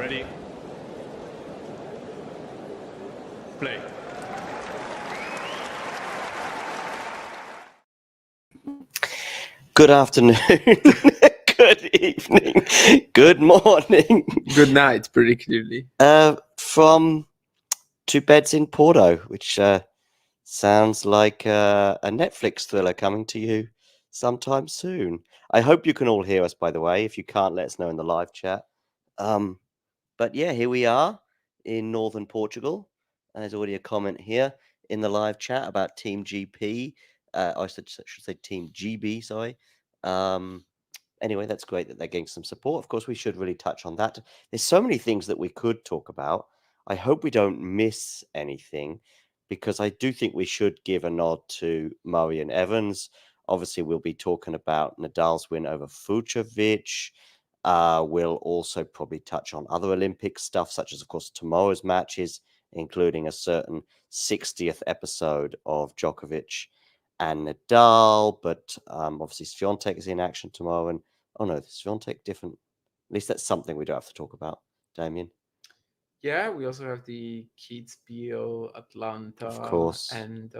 Ready? Play. Good afternoon, good evening, good morning. Good night, pretty clearly. From Two Beds in Porto, which sounds like a Netflix thriller coming to you sometime soon. I hope you can all hear us, by the way. If you can't, let us know in the live chat. But yeah, here we are in northern Portugal. There's already a comment here in the live chat about Team GP. I should say Team GB, sorry. Anyway, that's great that they're getting some support. Of course, we should really touch on that. There's so many things that we could talk about. I hope we don't miss anything, because I do think we should give a nod to Murray and Evans. Obviously, we'll be talking about Nadal's win over Fucsovics. We'll also probably touch on other Olympic stuff, such as, of course, tomorrow's matches, including a certain 60th episode of Djokovic and Nadal. But obviously, Swiatek is in action tomorrow. And oh no, Swiatek different. At least that's something we don't have to talk about, Damien. Yeah, we also have the Kitzbuhel, Atlanta, Of course. and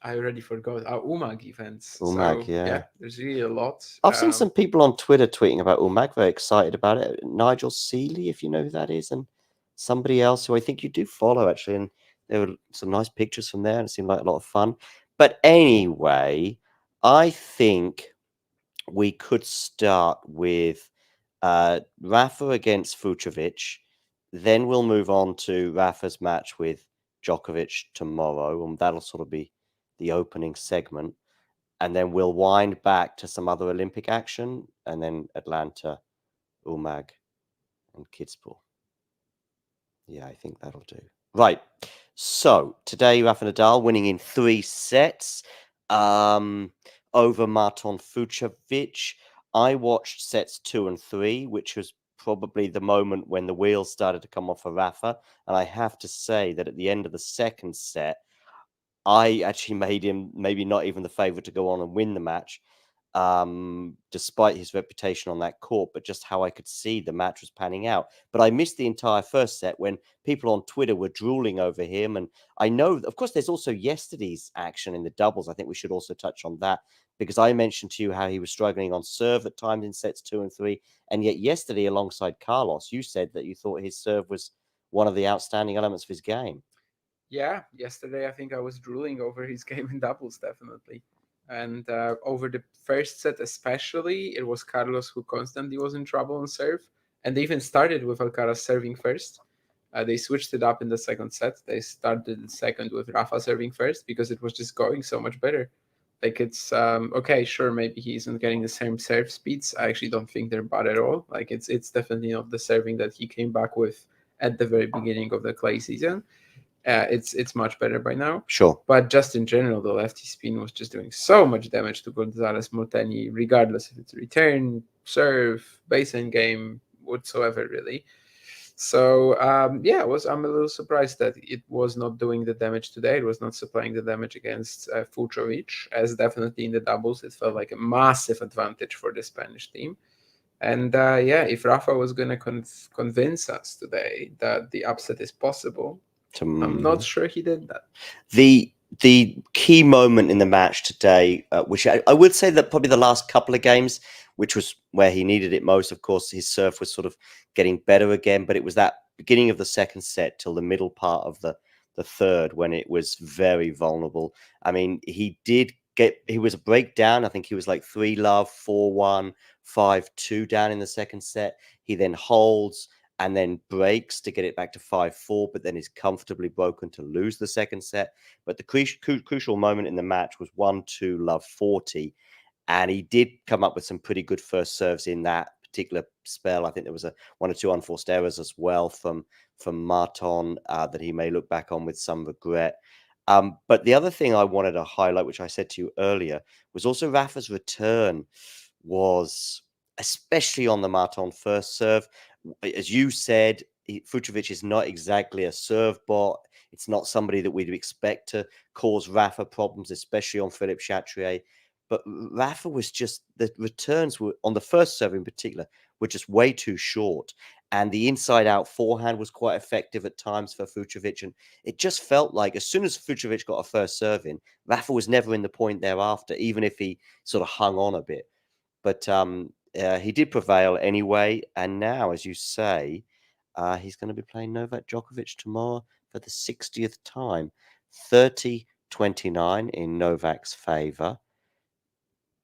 I already forgot our Umag events. Umag, so, yeah. there's really a lot. I've seen some people on Twitter tweeting about Umag, very excited about it. Nigel Seeley, if you know who that is, and somebody else who I think you do follow, actually. And there were some nice pictures from there, and it seemed like a lot of fun. But anyway, I think we could start with Rafa against Fucsovics. Then we'll move on to Rafa's match with Djokovic tomorrow, and that'll sort of be the opening segment. And then we'll wind back to some other Olympic action, and then Atlanta, Umag, and Kitzbuhel. Yeah, I think that'll do. Right. So today, Rafa Nadal winning in 3 sets over Marton Fucsovics. I watched sets 2 and 3, which was probably the moment when the wheels started to come off of Rafa. And I have to say that at the end of the second set, I actually made him maybe not even the favourite to go on and win the match, despite his reputation on that court, but just how I could see the match was panning out. But I missed the entire first set when people on Twitter were drooling over him. And I know, of course, there's also yesterday's action in the doubles. I think we should also touch on that, because I mentioned to you how he was struggling on serve at times in sets 2 and 3. And yet yesterday, alongside Carlos, you said that you thought his serve was one of the outstanding elements of his game. Yeah, yesterday I think I was drooling over his game in doubles, definitely. And over the first set especially, it was Carlos who constantly was in trouble on serve. And they even started with Alcaraz serving first. They switched it up in the second set. They started the second with Rafa serving first because it was just going so much better. Like, it's okay, sure, maybe he isn't getting the same serve speeds. I actually don't think they're bad at all. Like, it's definitely not the serving that he came back with at the very beginning of the clay season. It's much better by now. Sure. But just in general, the lefty spin was just doing so much damage to Gonzalez Molteni, regardless if it's return, serve, baseline game, whatsoever, really. So, I'm a little surprised that it was not doing the damage today. It was not supplying the damage against Fucsovics, as definitely in the doubles, it felt like a massive advantage for the Spanish team. And if Rafa was going to convince us today that the upset is possible, I'm not sure he did that. The key moment in the match today, which I would say that probably the last couple of games, which was where he needed it most. Of course, his serve was sort of getting better again, but it was that beginning of the second set till the middle part of the third when it was very vulnerable. I mean, he was a breakdown. I think he was like 3-love, 4-1, 5-2 down in the second set. He then holds and then breaks to get it back to 5-4, but then is comfortably broken to lose the second set. But the crucial moment in the match was 1-2, love 40. And he did come up with some pretty good first serves in that particular spell. I think there was 1 or 2 unforced errors as well from Marton that he may look back on with some regret. But the other thing I wanted to highlight, which I said to you earlier, was also Rafa's return was, especially on the Marton first serve, as you said, Fucsovics is not exactly a serve bot. It's not somebody that we'd expect to cause Rafa problems, especially on Philippe Chatrier. But Rafa was just, the returns were on the first serve in particular were just way too short. And the inside out forehand was quite effective at times for Fucsovics. And it just felt like as soon as Fucsovics got a first serve in, Rafa was never in the point thereafter, even if he sort of hung on a bit. But he did prevail anyway. And now, as you say, he's going to be playing Novak Djokovic tomorrow for the 60th time. 30-29 in Novak's favor.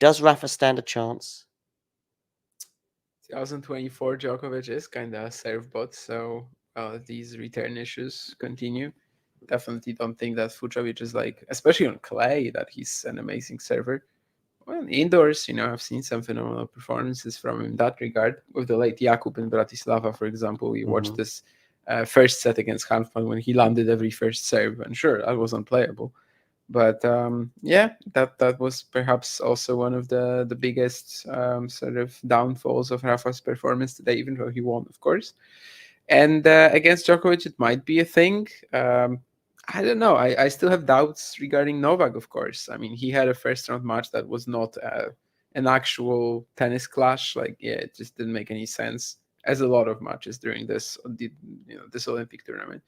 Does Rafa stand a chance? 2024 Djokovic is kind of a serve bot, so these return issues continue. Definitely don't think that Fucsovics is like, especially on clay, that he's an amazing server. Well, indoors, I've seen some phenomenal performances from him in that regard. With the late Jakub in Bratislava, for example, we watched this first set against Hanfman when he landed every first serve, and sure, that was unplayable. But that was perhaps also one of the biggest sort of downfalls of Rafa's performance today, even though he won, of course. And against Djokovic, it might be a thing. I don't know. I still have doubts regarding Novak, of course. I mean, he had a first round match that was not an actual tennis clash. Like, it just didn't make any sense, as a lot of matches during this Olympic tournament.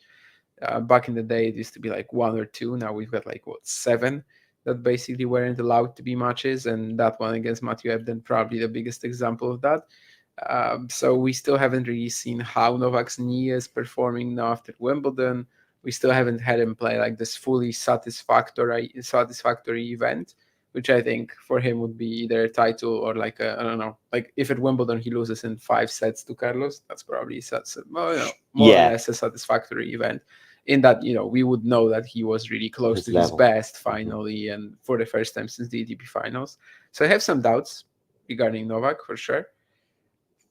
Back in the day, it used to be like 1 or 2. Now we've got 7 that basically weren't allowed to be matches, and that one against Matthew Ebden probably the biggest example of that. So we still haven't really seen how Novak's knee is performing now after Wimbledon. We still haven't had him play this fully satisfactory event, which I think for him would be either a title or I don't know, if at Wimbledon he loses in 5 sets to Carlos, that's probably more or less a satisfactory event. In that, we would know that he was really close to his best finally, and for the first time since the ATP finals. So I have some doubts regarding Novak for sure.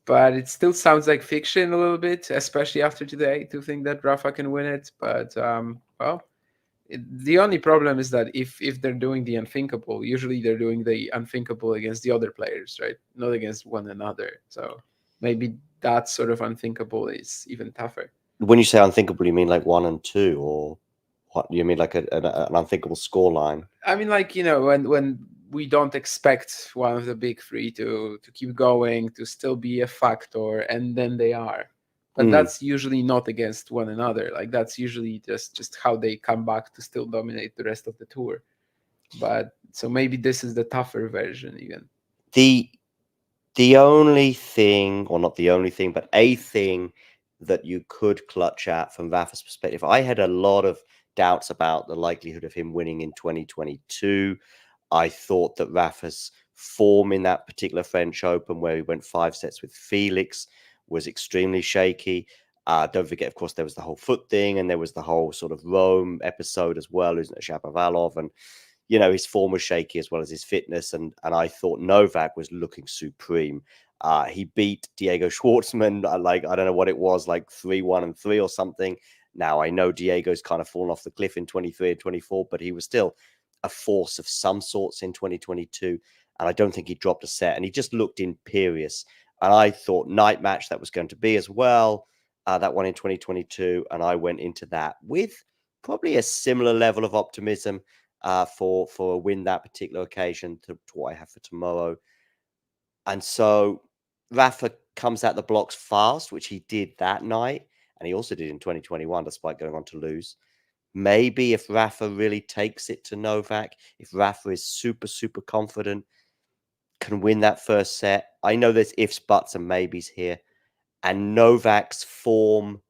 But it still sounds like fiction a little bit, especially after today, to think that Rafa can win it. But, the only problem is that if they're doing the unthinkable, usually they're doing the unthinkable against the other players, right? Not against one another. So maybe that sort of unthinkable is even tougher. When you say unthinkable, you mean 1 and 2, or what? You mean an unthinkable scoreline? I mean, when we don't expect one of the big 3 to keep going, to still be a factor, and then they are. But that's usually not against one another. That's usually just how they come back to still dominate the rest of the tour. But so maybe this is the tougher version even. The only thing, or not the only thing, but a thing that you could clutch at from Rafa's perspective, I had a lot of doubts about the likelihood of him winning in 2022. I thought that Rafa's form in that particular French Open, where he went 5 sets with Felix, was extremely shaky. Don't forget, of course, there was the whole foot thing, and there was the whole sort of Rome episode as well, isn't it, Shapovalov, and his form was shaky as well as his fitness, and I thought Novak was looking supreme. He beat Diego Schwartzman, I don't know what it was, 3-1 and 3 or something. Now, I know Diego's kind of fallen off the cliff in 23 and 24, but he was still a force of some sorts in 2022, and I don't think he dropped a set, and he just looked imperious. And I thought night match that was going to be as well, that one in 2022, and I went into that with probably a similar level of optimism for a win that particular occasion to what I have for tomorrow. And so Rafa comes out the blocks fast, which he did that night, and he also did in 2021, despite going on to lose. Maybe if Rafa really takes it to Novak, if Rafa is super, super confident, can win that first set. I know there's ifs, buts, and maybes here. And Novak's form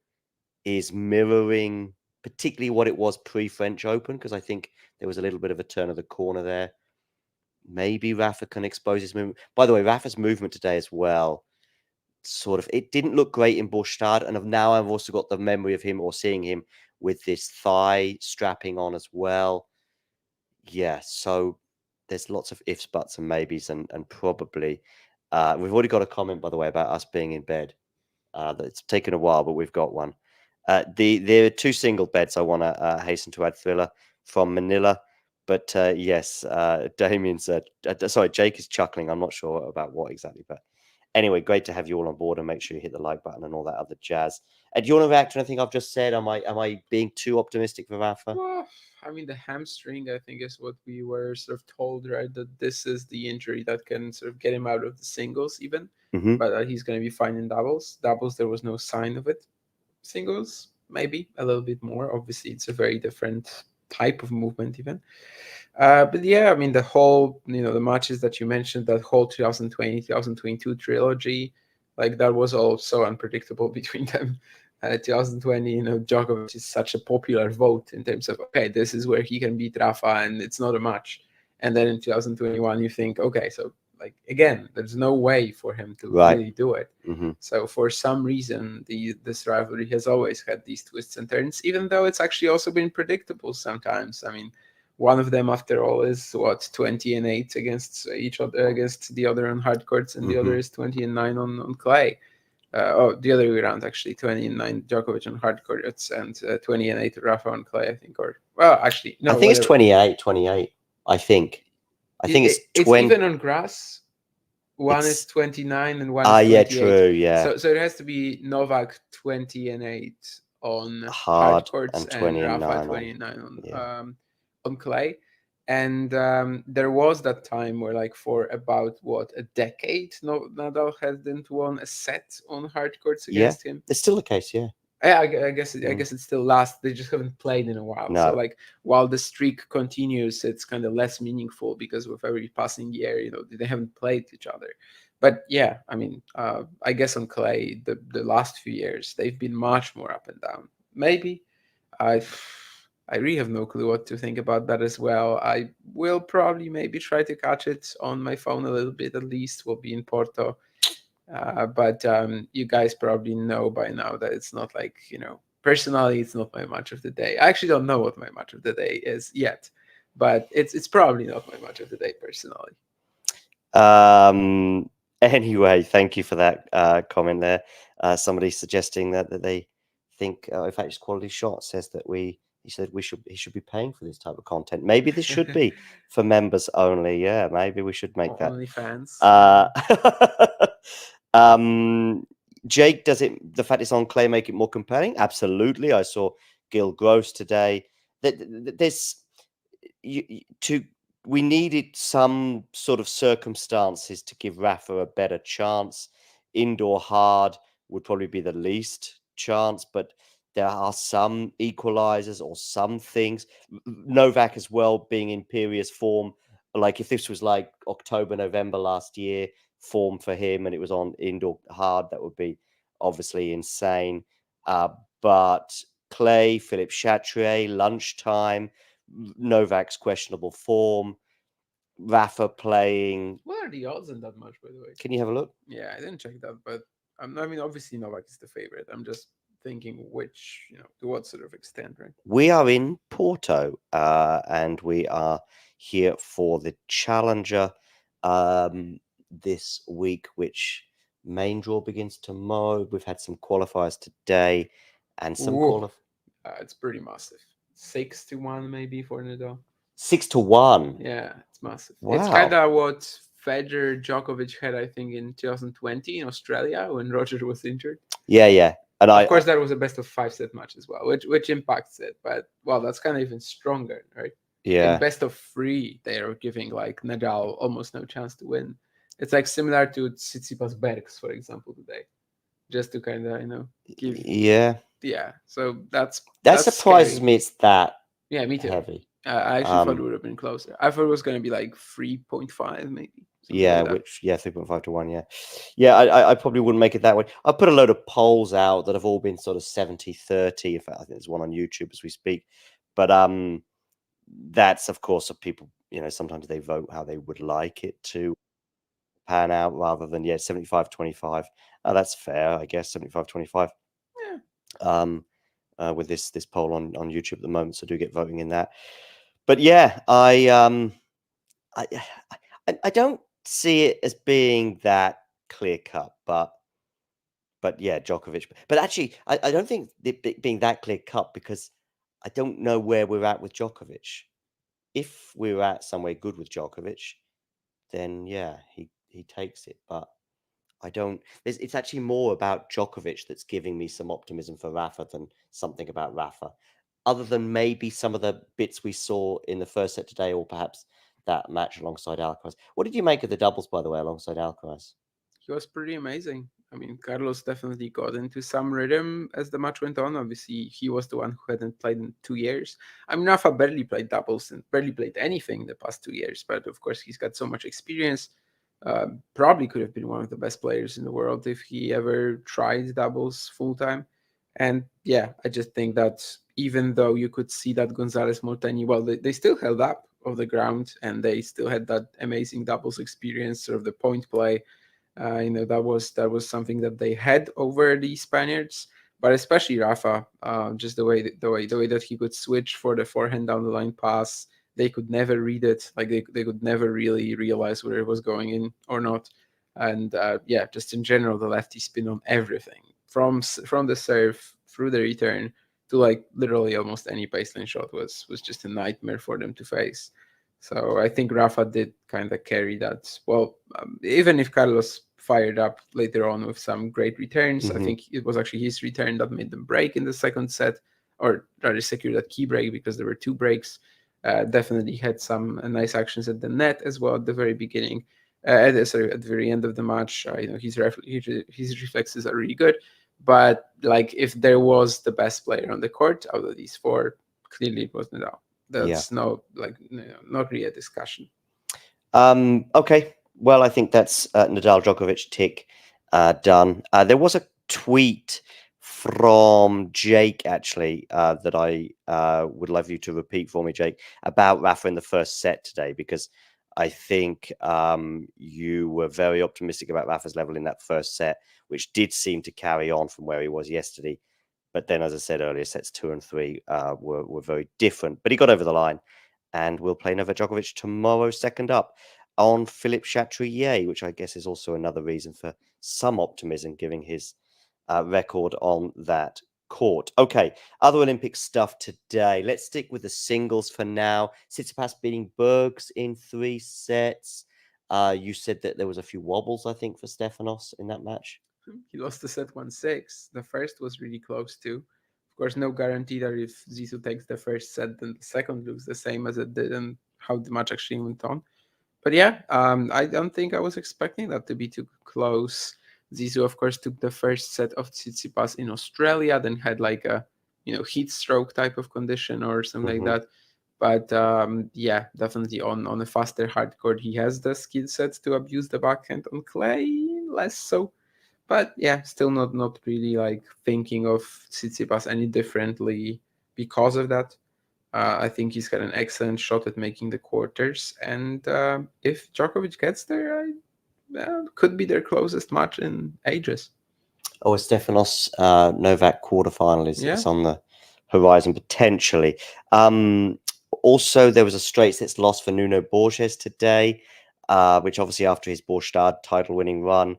is mirroring particularly what it was pre-French Open, because I think there was a little bit of a turn of the corner there. Maybe Rafa can expose his movement. By the way, Rafa's movement today as well, sort of, it didn't look great in Bostad, and now I've also got the memory of him or seeing him with this thigh strapping on as well. Yeah, so there's lots of ifs, buts, and maybes, and probably we've already got a comment, by the way, about us being in bed. It's taken a while, but we've got one. There are 2 single beds I want to hasten to add, Thriller, from Manila. But yes, Damien's sorry, Jake is chuckling. I'm not sure about what exactly, but Anyway, great to have you all on board, and make sure you hit the like button and all that other jazz. And do you want to react to anything I've just said? Am I being too optimistic for Rafa? Well, I mean, the hamstring, I think, is what we were sort of told, right? That this is the injury that can sort of get him out of the singles, even. Mhm. But he's going to be fine in doubles. Doubles, there was no sign of it. Singles, maybe a little bit more. Obviously, it's a very different type of movement, even. But yeah, I mean, the whole, the matches that you mentioned, that whole 2020, 2022 trilogy, like that was all so unpredictable between them. 2020, Djokovic is such a popular vote in terms of, okay, this is where he can beat Rafa and it's not a match. And then in 2021, you think, okay, so like, again, there's no way for him to Right. really do it. Mhm. So for some reason, this rivalry has always had these twists and turns, even though it's actually also been predictable sometimes. I mean, one of them, after all, is 20-8 against each other, against the other on hard courts, and the other is 20-9 on clay. The other way around, actually, 20-9 Djokovic on hard courts and 20-8 Rafa on clay, I think. Or well, actually, no, I think it's whatever. 28. I think it's It's 20. even on grass. One It's- is 29 and one is 28. yeah, true, yeah. So it has to be Novak 20-8 on Hard courts and and 29 Rafa on- 29 yeah. on clay. And there was that time where, like, for about a decade, Nadal hadn't won a set on hard courts against him. It's still the case, yeah. Yeah, I guess it still lasts. They just haven't played in a while. No. So, like, while the streak continues, it's kind of less meaningful because with every passing year, they haven't played each other. But yeah, I mean, I guess on clay, the last few years they've been much more up and down. Maybe I really have no clue what to think about that as well. I will probably maybe try to catch it on my phone a little bit at least. We'll be in Porto. But you guys probably know by now that it's not like, personally, it's not my match of the day. I actually don't know what my match of the day is yet, but it's probably not my match of the day personally. Anyway, thank you for that comment there. Somebody suggesting that they think, in fact, it's Quality Shot says that he said he should be paying for this type of content. Maybe this should be for members only. Yeah, maybe we should make that. Only fans. Jake, does the fact it's on clay make it more compelling? Absolutely. I saw Gil Gross today. We needed some sort of circumstances to give Rafa a better chance. Indoor hard would probably be the least chance, but there are some equalizers or some things. Novak as well, being in imperious form. Like if this was like October, November last year, form for him, and it was on indoor hard, that would be obviously insane. But clay, Philippe Chatrier, lunchtime, Novak's questionable form, Rafa playing. What are the odds in that match, by the way? Can you have a look? Yeah, I didn't check that, but I mean, obviously Novak is the favorite. I'm just thinking which, to what sort of extent, right? We are in Porto, and we are here for the Challenger this week, which main draw begins tomorrow. We've had some qualifiers today and some it's pretty massive. 6-1 maybe for Nadal. 6-1. Yeah, it's massive. Wow. It's kind of what Federer Djokovic had, I think, in 2020 in Australia when Roger was injured. Yeah. And of course, that was a best of 5 set match as well, which impacts it. But well, that's kind of even stronger, right? Yeah. In best of 3, they are giving like Nadal almost no chance to win. It's like similar to Tsitsipas Bergs, for example, today. Just to kind of give. Yeah. So that surprises scary. me. It's that. Yeah, me too. Heavy. I actually thought it would have been closer. I thought it was going to be like 3.5 maybe. Yeah, like 3.5 to 1. Yeah. I probably wouldn't make it that way. I put a load of polls out that have all been sort of 70-30. In fact, I think there's one on YouTube as we speak. But that's of course of people. Sometimes they vote how they would like it to pan out rather than 75-25. That's fair, I guess. 75-25. Yeah. With this poll on YouTube at the moment, so do get voting in that. But yeah, I don't see it as being that clear cut, but yeah, Djokovic. But actually, I don't think it being that clear cut because I don't know where we're at with Djokovic. If we're at somewhere good with Djokovic, then yeah, he takes it. But I don't. It's actually more about Djokovic that's giving me some optimism for Rafa than something about Rafa, other than maybe some of the bits we saw in the first set today, or perhaps that match alongside Alcaraz. What did you make of the doubles, by the way, alongside Alcaraz? He was pretty amazing. I mean, Carlos definitely got into some rhythm as the match went on. Obviously, he was the one who hadn't played in 2 years. I mean, Rafa barely played doubles and barely played anything the past 2 years, but of course, he's got so much experience. Probably could have been one of the best players in the world if he ever tried doubles full time. And yeah, I just think that even though you could see that Gonzalez Molteni, well, they still held up of the ground and they still had that amazing doubles experience, sort of the point play. That was something that they had over the Spaniards, but especially Rafa, just the way that he could switch for the forehand down the line pass. They could never read it, like they could never really realize whether it was going in or not. And yeah, just in general, the lefty spin on everything from the serve through the return to like literally almost any baseline shot was just a nightmare for them to face. So I think Rafa did kind of carry that. Well, even if Carlos fired up later on with some great returns, I think it was actually his return that made them break in the second set, or rather secure that key break because there were 2 breaks. Definitely had some nice actions at the net as well at the very beginning. At the very end of the match, his reflexes are really good. But like, if there was the best player on the court out of these 4, clearly it was Nadal. That's not really a discussion. Okay. Well, I think that's Nadal Djokovic tick done. There was a tweet from Jake actually that I would love you to repeat for me, Jake, about Rafa in the first set today, because I think you were very optimistic about Rafa's level in that first set, which did seem to carry on from where he was yesterday. But then, as I said earlier, sets 2 and 3 were very different. But he got over the line, and we'll play Novak Djokovic tomorrow, second up on Philippe Chatrier, which I guess is also another reason for some optimism, given his record on that court. Okay, other Olympic stuff today. Let's stick with the singles for now. Tsitsipas beating Bergs in 3 sets. You said that there was a few wobbles, I think, for Stefanos in that match. He lost the set 1-6. The first was really close too. Of course, no guarantee that if Zizou takes the first set, then the second looks the same as it did and how the match actually went on. But yeah, I don't think I was expecting that to be too close. Zizou, of course, took the first set of Tsitsipas in Australia, then had like a heat stroke type of condition or something like that. But yeah, definitely on a faster hard court, he has the skill set to abuse the backhand. On clay, less so. But yeah, still not really like thinking of Tsitsipas any differently because of that. I think he's got an excellent shot at making the quarters, and if Djokovic gets there, could be their closest match in ages. Oh, a Stefanos Novak quarterfinal is on the horizon potentially. Also, there was a straight sets loss for Nuno Borges today, which obviously after his Borstad title-winning run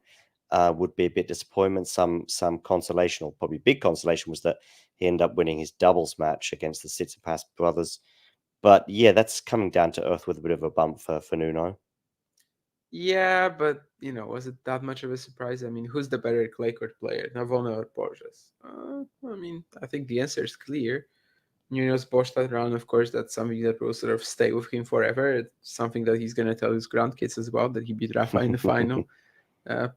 would be a bit disappointment. Some consolation, or probably big consolation, was that he ended up winning his doubles match against the Tsitsipas brothers. But yeah, that's coming down to earth with a bit of a bump for Nuno. Yeah, but was it that much of a surprise? I mean, who's the better clay court player, Navona or Borges? I mean, I think the answer is clear. Nuno's Borstad run, of course, that's something that will sort of stay with him forever. It's something that he's going to tell his grandkids as well, that he beat Rafa in the final.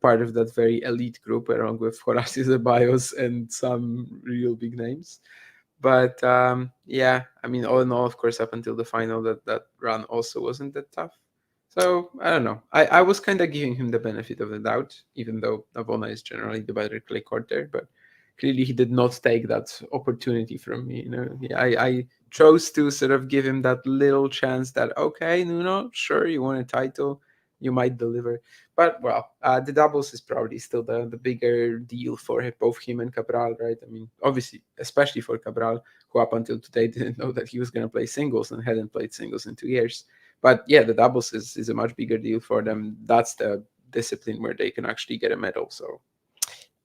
Part of that very elite group, along with Horacio Zeballos and some real big names. But yeah, I mean, all in all, of course, up until the final, that run also wasn't that tough. So I don't know. I was kind of giving him the benefit of the doubt, even though Navona is generally the better clay courter. But clearly, he did not take that opportunity from me. I chose to sort of give him that little chance that, okay, Nuno, sure, you won a title, you might deliver. But well, the doubles is probably still the bigger deal for both him and Cabral, right? I mean, obviously, especially for Cabral, who up until today didn't know that he was going to play singles and hadn't played singles in 2 years. But yeah, the doubles is a much bigger deal for them. That's the discipline where they can actually get a medal. So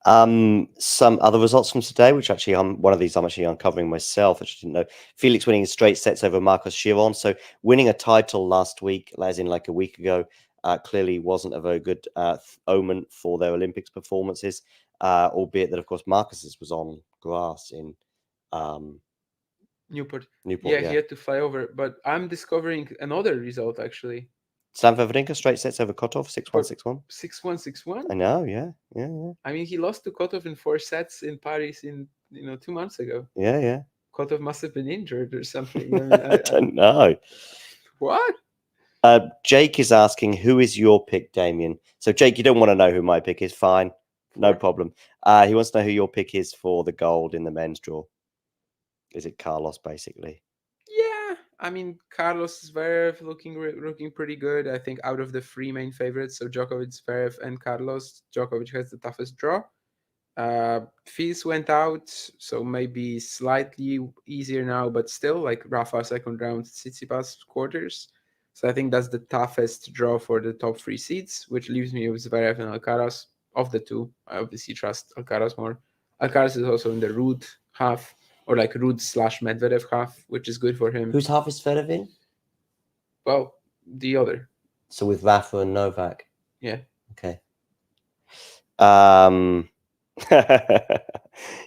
some other results from today, which actually one of these I'm actually uncovering myself. I just didn't know. Felix winning straight sets over Marcos Giron. So winning a title last week, as in like a week ago, clearly wasn't a very good omen for their Olympics performances, albeit that, of course, Marcus's was on grass in Newport. Newport. He had to fly over. But I'm discovering another result, actually. Stan Wawrinka, straight sets over Kotov, 6-1, 6-1. 6-1, 6-1? I know, yeah. I mean, he lost to Kotov in 4 sets in Paris 2 months ago. Yeah. Kotov must have been injured or something. I mean, I don't know. What? Jake is asking, who is your pick, Damien? So, Jake, you don't want to know who my pick is. Fine. No problem. He wants to know who your pick is for the gold in the men's draw. Is it Carlos, basically? Yeah. I mean, Carlos Zverev looking pretty good. I think out of the 3 main favorites, so Djokovic, Zverev, and Carlos, Djokovic has the toughest draw. Fees went out, so maybe slightly easier now, but still, like Rafa second round, Tsitsipas quarters. So I think that's the toughest draw for the top 3 seeds, which leaves me with Zverev and Alcaraz. Of the 2, I obviously trust Alcaraz more. Alcaraz is also in the Ruud half, or like Ruud/Medvedev half, which is good for him. Whose half is Zverev in? Well, the other. So with Rafa and Novak. Yeah. Okay.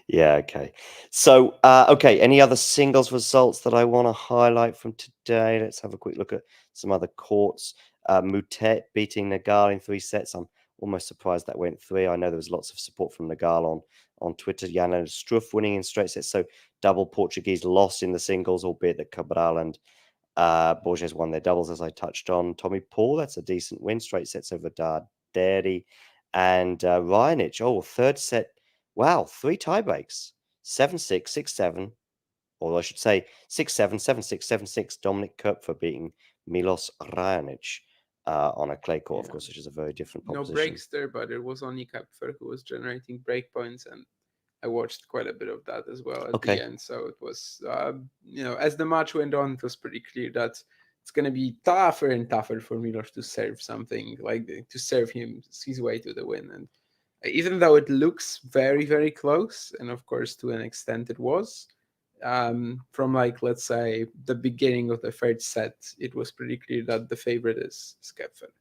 Yeah, okay. So, okay, any other singles results that I want to highlight from today? Let's have a quick look at some other courts. Moutet beating Nadal in 3 sets. I'm almost surprised that went 3. I know there was lots of support from Nadal on Twitter. Jan Struff winning in straight sets. So, double Portuguese loss in the singles, albeit that Cabral and Borges won their doubles, as I touched on. Tommy Paul, that's a decent win. Straight sets over Darderi. And Raonic, third set. Wow, 3 tiebreaks. 7-6, 6-7. Or I should say 6-7, 7-6, 7-6. Dominic Koepfer beating Milos Raonic on a clay court, of course, which is a very different proposition. No breaks there, but it was only Koepfer who was generating break points, and I watched quite a bit of that as well at the end. So it was, as the match went on, it was pretty clear that it's going to be tougher and tougher for Milos to serve something, like to serve his way to the win. And even though it looks very, very close, and of course, to an extent it was, from let's say, the beginning of the third set, it was pretty clear that the favorite is Koepfer.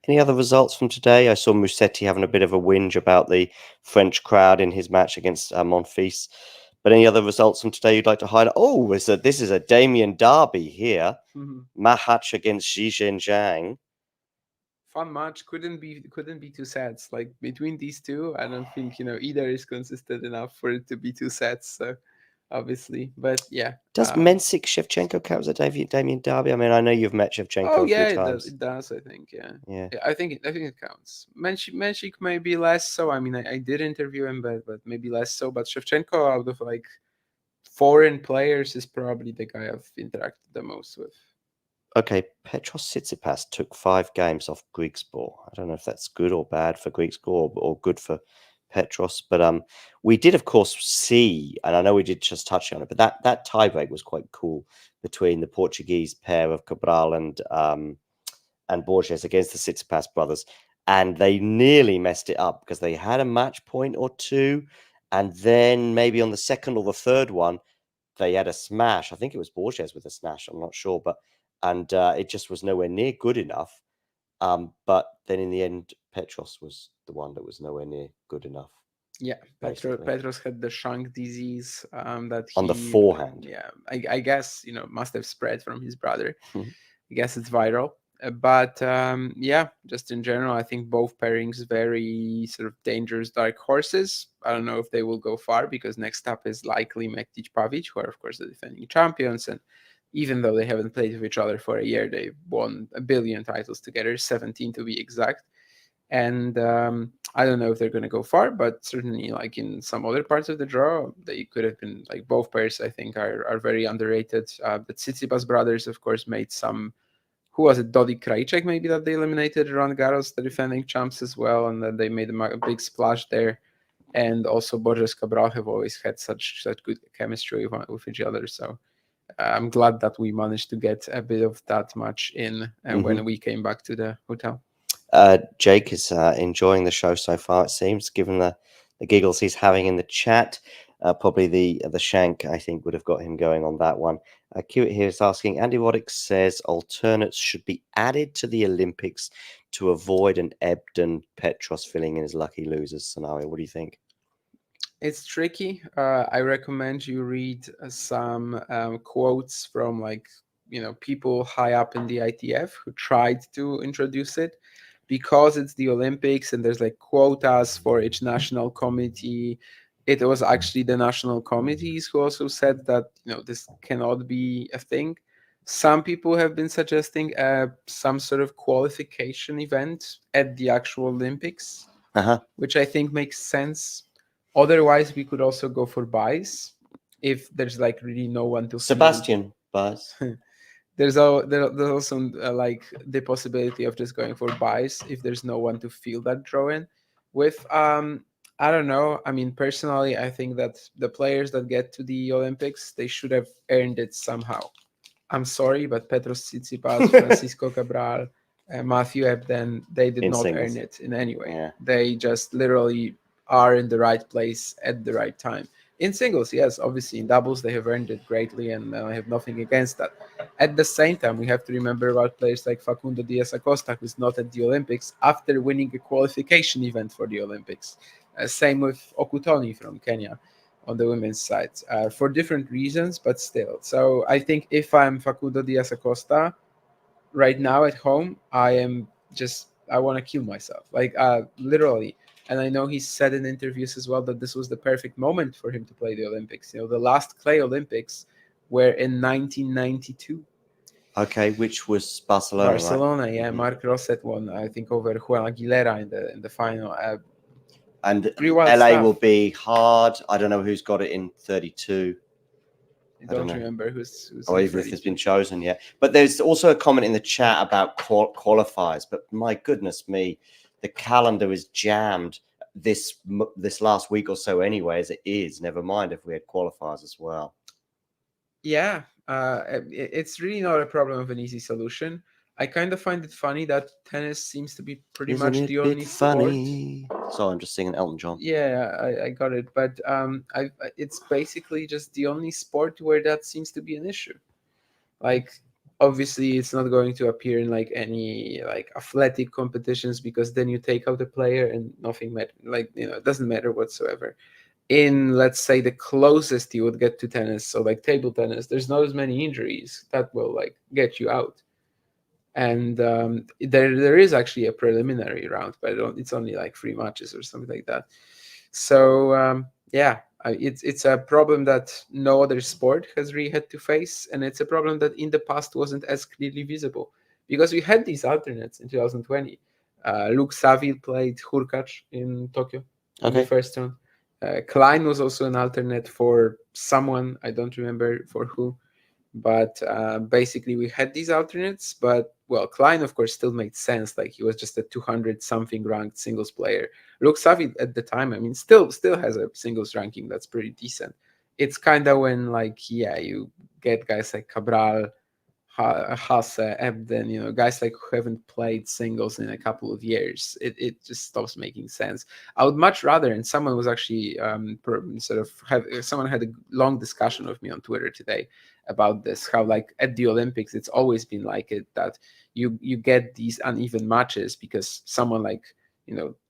Any other results from today? I saw Musetti having a bit of a whinge about the French crowd in his match against Monfils. But any other results from today you'd like to highlight? Oh, this is a Damien derby here. Mahach against Xi Zhenjiang. Fun match. Couldn't be 2 sets. Like between these 2, I don't think either is consistent enough for it to be 2 sets. So obviously, but yeah. Does Mensik Shevchenko count as a Damien derby? I mean, I know you've met Shevchenko a few times. It does. I think, yeah. I think it counts. Mensik maybe less so. I mean, I did interview him, but maybe less so. But Shevchenko, out of foreign players, is probably the guy I've interacted the most with. Okay, Petros Tsitsipas took 5 games off Griekspoor. I don't know if that's good or bad for Griekspoor or good for Petros, but we did, of course, see, and I know we did just touch on it, but that tiebreak was quite cool between the Portuguese pair of Cabral and Borges against the Tsitsipas brothers, and they nearly messed it up because they had a match point or 2, and then maybe on the second or the third one, they had a smash. I think it was Borges with a smash. I'm not sure, and it just was nowhere near good enough. But then in the end, Petros was the one that was nowhere near good enough. Yeah, Petros had the shank disease that on the forehand. Yeah, I guess must have spread from his brother. I guess it's viral. But just in general, I think both pairings very sort of dangerous dark horses. I don't know if they will go far because next up is likely Mektic Pavic, who are of course the defending champions, and even though they haven't played with each other for a year, they've won 1 billion titles together, 17 to be exact. And I don't know if they're going to go far, but certainly in some other parts of the draw, they could have been both pairs. I think are very underrated. The Tsitsipas brothers, of course, made some. Who was it? Dodik Krajicek, maybe, that they eliminated Roland Garros, the defending champs as well, and then they made a big splash there. And also Borges Cabral have always had such good chemistry with each other. So I'm glad that we managed to get a bit of that match in when we came back to the hotel. Jake is enjoying the show so far, it seems, given the giggles he's having in the chat. Probably the shank, I think, would have got him going on that one. Kiwit here is asking, Andy Roddick says alternates should be added to the Olympics to avoid an Ebden Petros filling in his lucky losers scenario. What do you think? It's tricky. I recommend you read some quotes from people high up in the ITF who tried to introduce it, because it's the Olympics and there's like quotas for each national committee. It was actually the national committees who also said that this cannot be a thing. Some people have been suggesting some sort of qualification event at the actual Olympics, which I think makes sense. Otherwise, we could also go for buys if there's like really no one to Sebastian buys. There's also like the possibility of just going for buys if there's no one to field that draw in with. I don't know. I mean, personally, I think that the players that get to the Olympics, they should have earned it somehow. I'm sorry, but Petros Tsitsipas, Francisco Cabral, Matthew Ebden, they did not earn it in any way. Yeah. They just literally are in the right place at the right time. In singles, yes, obviously. In doubles, they have earned it greatly, and I have nothing against that. At the same time, we have to remember about players like Facundo Diaz-Acosta, who's not at the Olympics after winning a qualification event for the Olympics. Same with Okutoni from Kenya on the women's side, for different reasons, but still. So I think if I'm Facundo Diaz-Acosta right now at home, I want to kill myself, like literally. And I know he said in interviews as well that this was the perfect moment for him to play the Olympics. The last clay Olympics were in 1992. Okay, which was Barcelona, right? Yeah. Marc Rosset won, I think, over Juan Aguilera in the final. And wild LA stuff. will be hard. I don't know who's got it in 32. I don't remember who's or even if it's been chosen yet. But there's also a comment in the chat about qualifiers. But my goodness me, the calendar is jammed this last week or so anyway, as it is. Never mind if we had qualifiers as well. Yeah, it's really not a problem of an easy solution. I kind of find it funny that tennis seems to be pretty much the only funny? sport. Sorry, I'm just singing Elton John. Yeah, I got it. But it's basically just the only sport where that seems to be an issue. Like, obviously, it's not going to appear in like any like athletic competitions, because then you take out the player and nothing matters. Like, it doesn't matter whatsoever. In, let's say, the closest you would get to tennis, so like table tennis, there's not as many injuries that will like get you out. And there is actually a preliminary round, but it's only like 3 matches or something like that. So it's a problem that no other sport has really had to face, and it's a problem that in the past wasn't as clearly visible, because we had these alternates in 2020. Luke Saville played Hurkacz in Tokyo in the first round. Klein was also an alternate for someone, I don't remember for who, but basically we had these alternates. But well, Klein of course still made sense, like he was just a 200 something ranked singles player. Luke Saville at the time, I mean, still has a singles ranking that's pretty decent. It's kind of when you get guys like Cabral, Hasse, Ebden, guys like who haven't played singles in a couple of years, it just stops making sense. I would much rather, and someone was actually someone had a long discussion with me on Twitter today about this, how like at the Olympics it's always been like it, that you get these uneven matches because someone like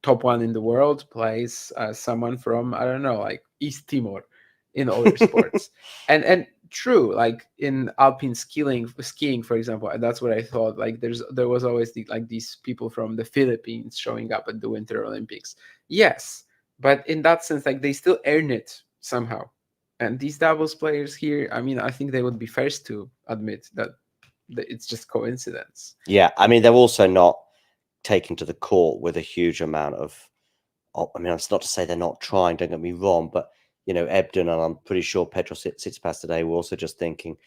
top one in the world plays someone from, I don't know, like East Timor in other sports. and true, like in alpine skiing, for example, and that's what I thought. Like there was always these people from the Philippines showing up at the Winter Olympics. Yes, but in that sense, like they still earn it somehow. And these doubles players here, I mean, I think they would be first to admit that it's just coincidence. Yeah, I mean, they're also not taken to the court with a huge amount of. I mean, it's not to say they're not trying. Don't get me wrong, but Ebden and I'm pretty sure Petros Tsitsipas today were also just thinking,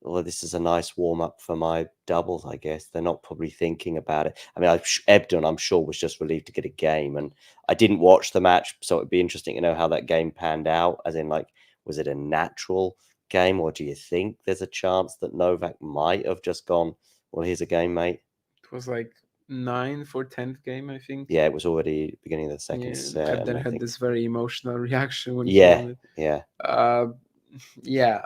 well, this is a nice warm up for my doubles, I guess. They're not probably thinking about it. I mean, Ebden, I'm sure, was just relieved to get a game. And I didn't watch the match, so it'd be interesting to know how that game panned out. As in, like, was it a natural game, or do you think there's a chance that Novak might have just gone, well, here's a game, mate? It was like 9 for 10th game, I think. Yeah, it was already beginning of the second set. And then had this very emotional reaction when he won it. Yeah. Yeah,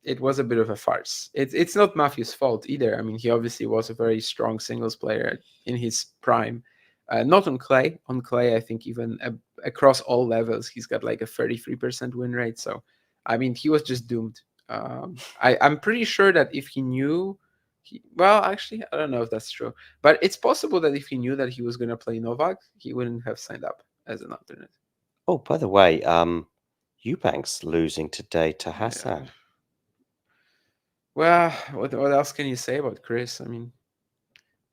it was a bit of a farce. It's not Matthew's fault either. I mean, he obviously was a very strong singles player in his prime. Not on clay. On clay, I think even across all levels, he's got like a 33% win rate. So, I mean, he was just doomed. I'm pretty sure that if he knew, well, actually, I don't know if that's true, but it's possible that if he knew that he was going to play Novak, he wouldn't have signed up as an alternate. Oh, by the way, Eubank's losing today to Hassan. Yeah. Well, what else can you say about Chris? I mean,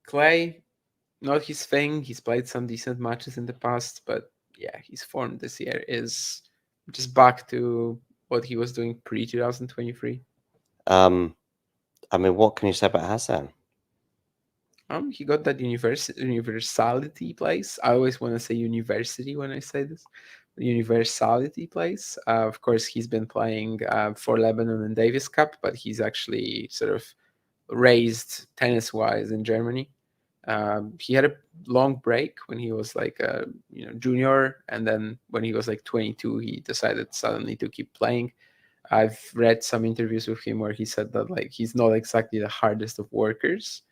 clay, not his thing. He's played some decent matches in the past, but yeah, his form this year is just back to what he was doing pre 2023. I mean, what can you say about Hassan? He got that universality place. I always want to say university when I say this. Universality place. Of course, he's been playing for Lebanon and Davis Cup, but he's actually sort of raised tennis-wise in Germany. He had a long break when he was like a junior, and then when he was like 22, he decided suddenly to keep playing. I've read some interviews with him where he said that like he's not exactly the hardest of workers,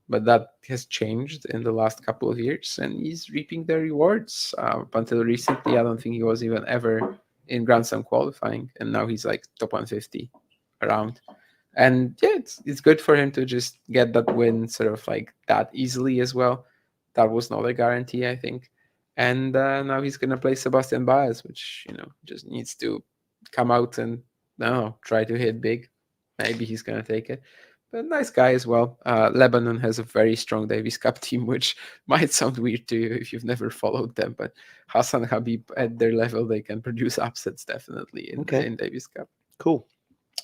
but that has changed in the last couple of years, and he's reaping the rewards. Up until recently, I don't think he was even ever in Grand Slam qualifying, and now he's like top 150 around. And yeah, it's good for him to just get that win sort of like that easily as well. That was not a guarantee, I think. And now he's gonna play Sebastian Baez, which just needs to come out and try to hit big. Maybe he's gonna take it. But nice guy as well. Lebanon has a very strong Davis Cup team, which might sound weird to you if you've never followed them. But Hassan Habib, at their level, they can produce upsets definitely in Davis Cup. Cool.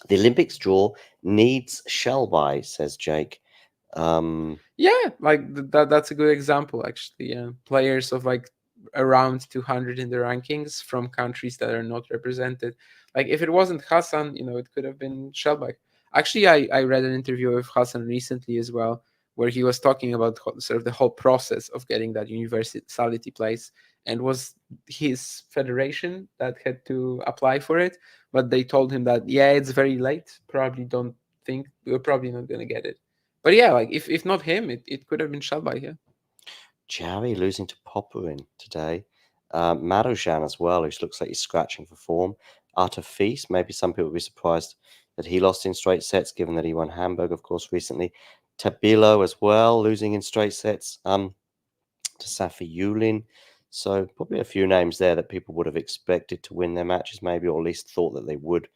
The Olympics draw needs Shelby, says Jake. Yeah, like that's a good example, actually. Yeah. Players of like around 200 in the rankings from countries that are not represented. Like if it wasn't Hassan, it could have been Shelby. Actually, I read an interview with Hassan recently as well, where he was talking about sort of the whole process of getting that universality place, and was his federation that had to apply for it, but they told him that it's very late. Probably don't think we're probably not going to get it. But yeah, like if not him, it could have been Shelby here. Jarry losing to Popperin today. Marujan as well, who looks like he's scratching for form. Artefis, maybe some people will be surprised that he lost in straight sets, given that he won Hamburg, of course, recently. Tabilo as well, losing in straight sets to Safi Yulin. So probably a few names there that people would have expected to win their matches, maybe, or at least thought that they would,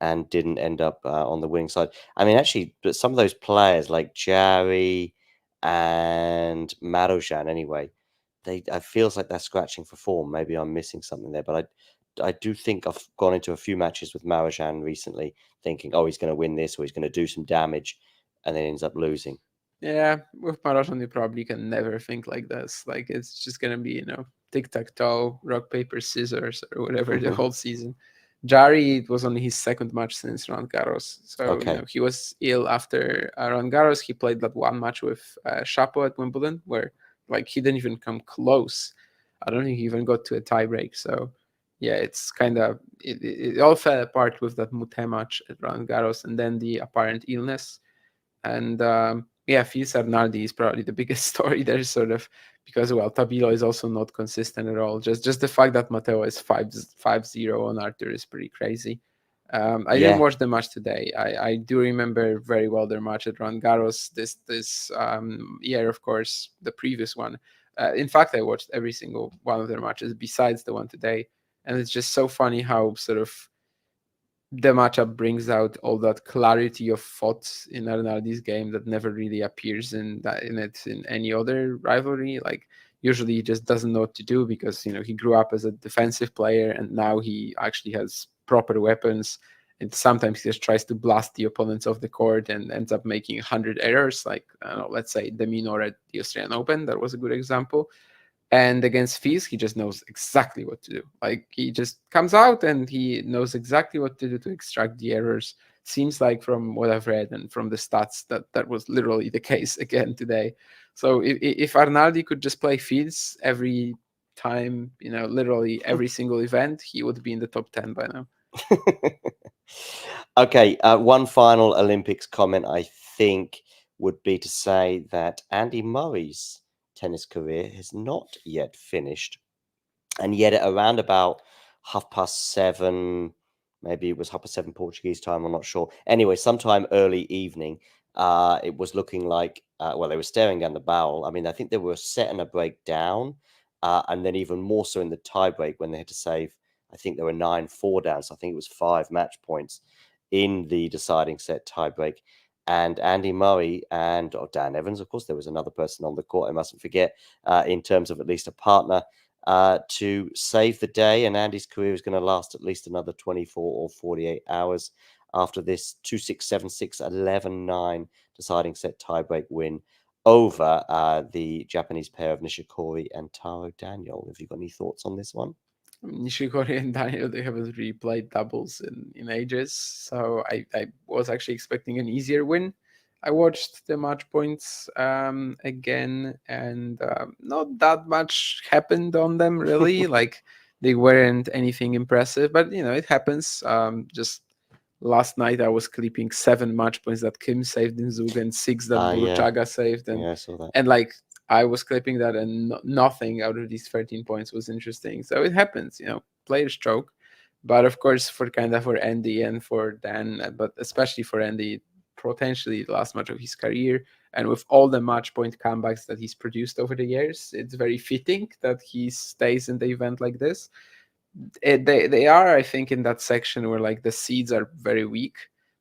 and didn't end up on the winning side. I mean, actually, but some of those players like Jarry and Marujan, anyway, it feels like they're scratching for form. Maybe I'm missing something there, but I do think I've gone into a few matches with Marujan recently, thinking, oh, he's going to win this or he's going to do some damage, and then ends up losing. Yeah, with Marujan, you probably can never think like this. Like it's just gonna be tic-tac-toe, rock paper scissors, or whatever the whole season. Jarry, it was only his second match since Roland Garros, so he was ill after Roland Garros. He played that one match with Shapo at Wimbledon, where like he didn't even come close. I don't think he even got to a tiebreak. So yeah, it's kind of it all fell apart with that Mute match at Roland Garros, and then the apparent illness. And Fils Arnaldi is probably the biggest story there, sort of, because Tabilo is also not consistent at all. Just the fact that Matteo is 5-0 on Arthur is pretty crazy. I didn't watch the match today. I do remember very well their match at Roland Garros this year, of course, the previous one. In fact, I watched every single one of their matches besides the one today, and it's just so funny how sort of the matchup brings out all that clarity of thoughts in Arnaldi's game that never really appears in any other rivalry. Like usually he just doesn't know what to do because he grew up as a defensive player and now he actually has proper weapons. And sometimes he just tries to blast the opponents off the court and ends up making 100 errors. Like let's say De Minaur at the Australian Open, that was a good example. And against Fils, he just knows exactly what to do. Like he just comes out and he knows exactly what to do to extract the errors. Seems like from what I've read and from the stats that was literally the case again today. So if Arnaldi could just play Fils every time, literally every single event, he would be in the top 10 by now. Okay, one final Olympics comment, I think, would be to say that Andy Murray's tennis career has not yet finished. And yet at around about 7:30, maybe it was 7:30 Portuguese time, I'm not sure. Anyway, sometime early evening, it was looking like, well, they were staring down the barrel. I mean, I think they were set and a break down, and then even more so in the tie break when they had to save, I think they were 9-4 down, so I think it was 5 match points in the deciding set tie break. And Andy Murray and Dan Evans, of course, there was another person on the court, I mustn't forget, in terms of at least a partner, to save the day. And Andy's career is going to last at least another 24 or 48 hours after this 2-6, 7-6, 11-9 deciding set tiebreak win over the Japanese pair of Nishikori and Taro Daniel. Have you got any thoughts on this one? Nishikori and Daniel, they haven't really played doubles in ages, so I was actually expecting an easier win. I watched the match points again, and not that much happened on them, really. Like, they weren't anything impressive, but, it happens. Just last night, I was clipping 7 match points that Kim saved in Zug and 6 that Burchaga saved. And, Yeah, I saw that. and like, I was clipping that, and nothing out of these 13 points was interesting. So it happens, players choke. But of course, for Andy and for Dan, but especially for Andy, potentially the last match of his career, and with all the match point comebacks that he's produced over the years, it's very fitting that he stays in the event like this. They are, I think, in that section where like the seeds are very weak,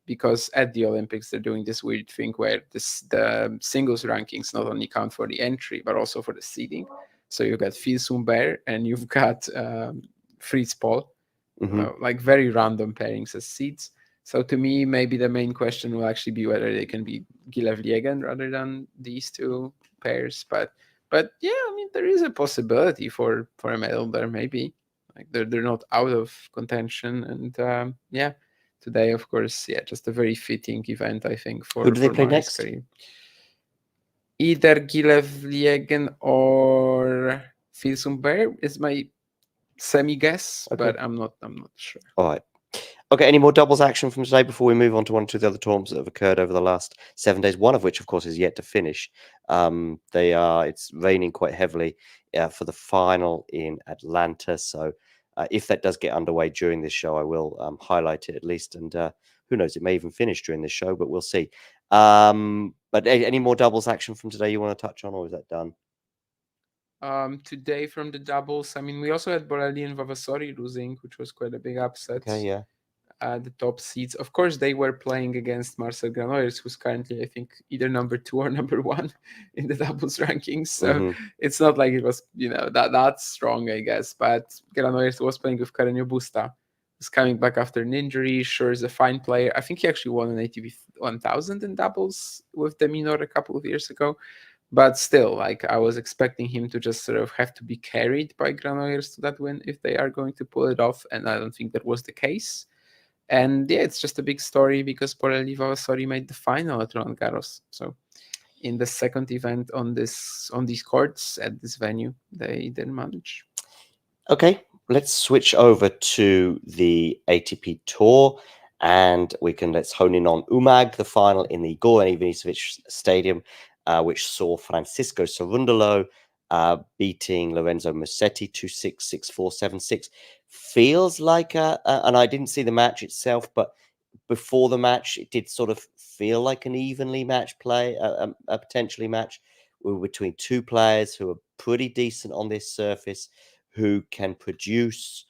because at the Olympics they're doing this weird thing where the singles rankings not only count for the entry but also for the seeding. So you've got Phil Sumber and you've got Fritz Paul, like very random pairings as seeds. So to me, maybe the main question will actually be whether they can be Gilev Liegen rather than these two pairs. But yeah, I mean, there is a possibility for a medal there, maybe. Like they're not out of contention, and yeah, today, of course, yeah, just a very fitting event, I think. For who do they play Murray's next? career. Either Gilev Liegen or Phil Sumber is my semi guess, but I'm not sure. All right. Okay, any more doubles action from today before we move on to one or two of the other tournaments that have occurred over the last 7 days? One of which, of course, is yet to finish. It's raining quite heavily for the final in Atlanta. So if that does get underway during this show, I will highlight it at least. And who knows, it may even finish during this show, but we'll see. But any more doubles action from today you want to touch on, or is that done? Today from the doubles, I mean, we also had Borelli and Vavasori losing, which was quite a big upset. Okay, yeah. The top seeds, of course, they were playing against Marcel Granollers, who's currently, I think, either number 2 or number 1 in the doubles rankings. So it's not like it was, that strong, I guess. But Granollers was playing with Carreño Busta, who's coming back after an injury. Sure, is a fine player. I think he actually won an ATP 1000 in doubles with the Minor a couple of years ago. But still, like, I was expecting him to just sort of have to be carried by Granollers to that win if they are going to pull it off. And I don't think that was the case. And yeah, it's just a big story because Borelli Vavasori made the final at Roland Garros. So in the second event on these courts at this venue, they didn't manage. Okay, let's switch over to the ATP Tour, and let's hone in on Umag, the final in the Goran Ivanisevic Stadium, which saw Francisco Cerundolo beating Lorenzo Musetti 2-6, 6-4, 7-6. Feels like and I didn't see the match itself, but before the match, it did sort of feel like an evenly matched play, a potentially match between two players who are pretty decent on this surface, who can produce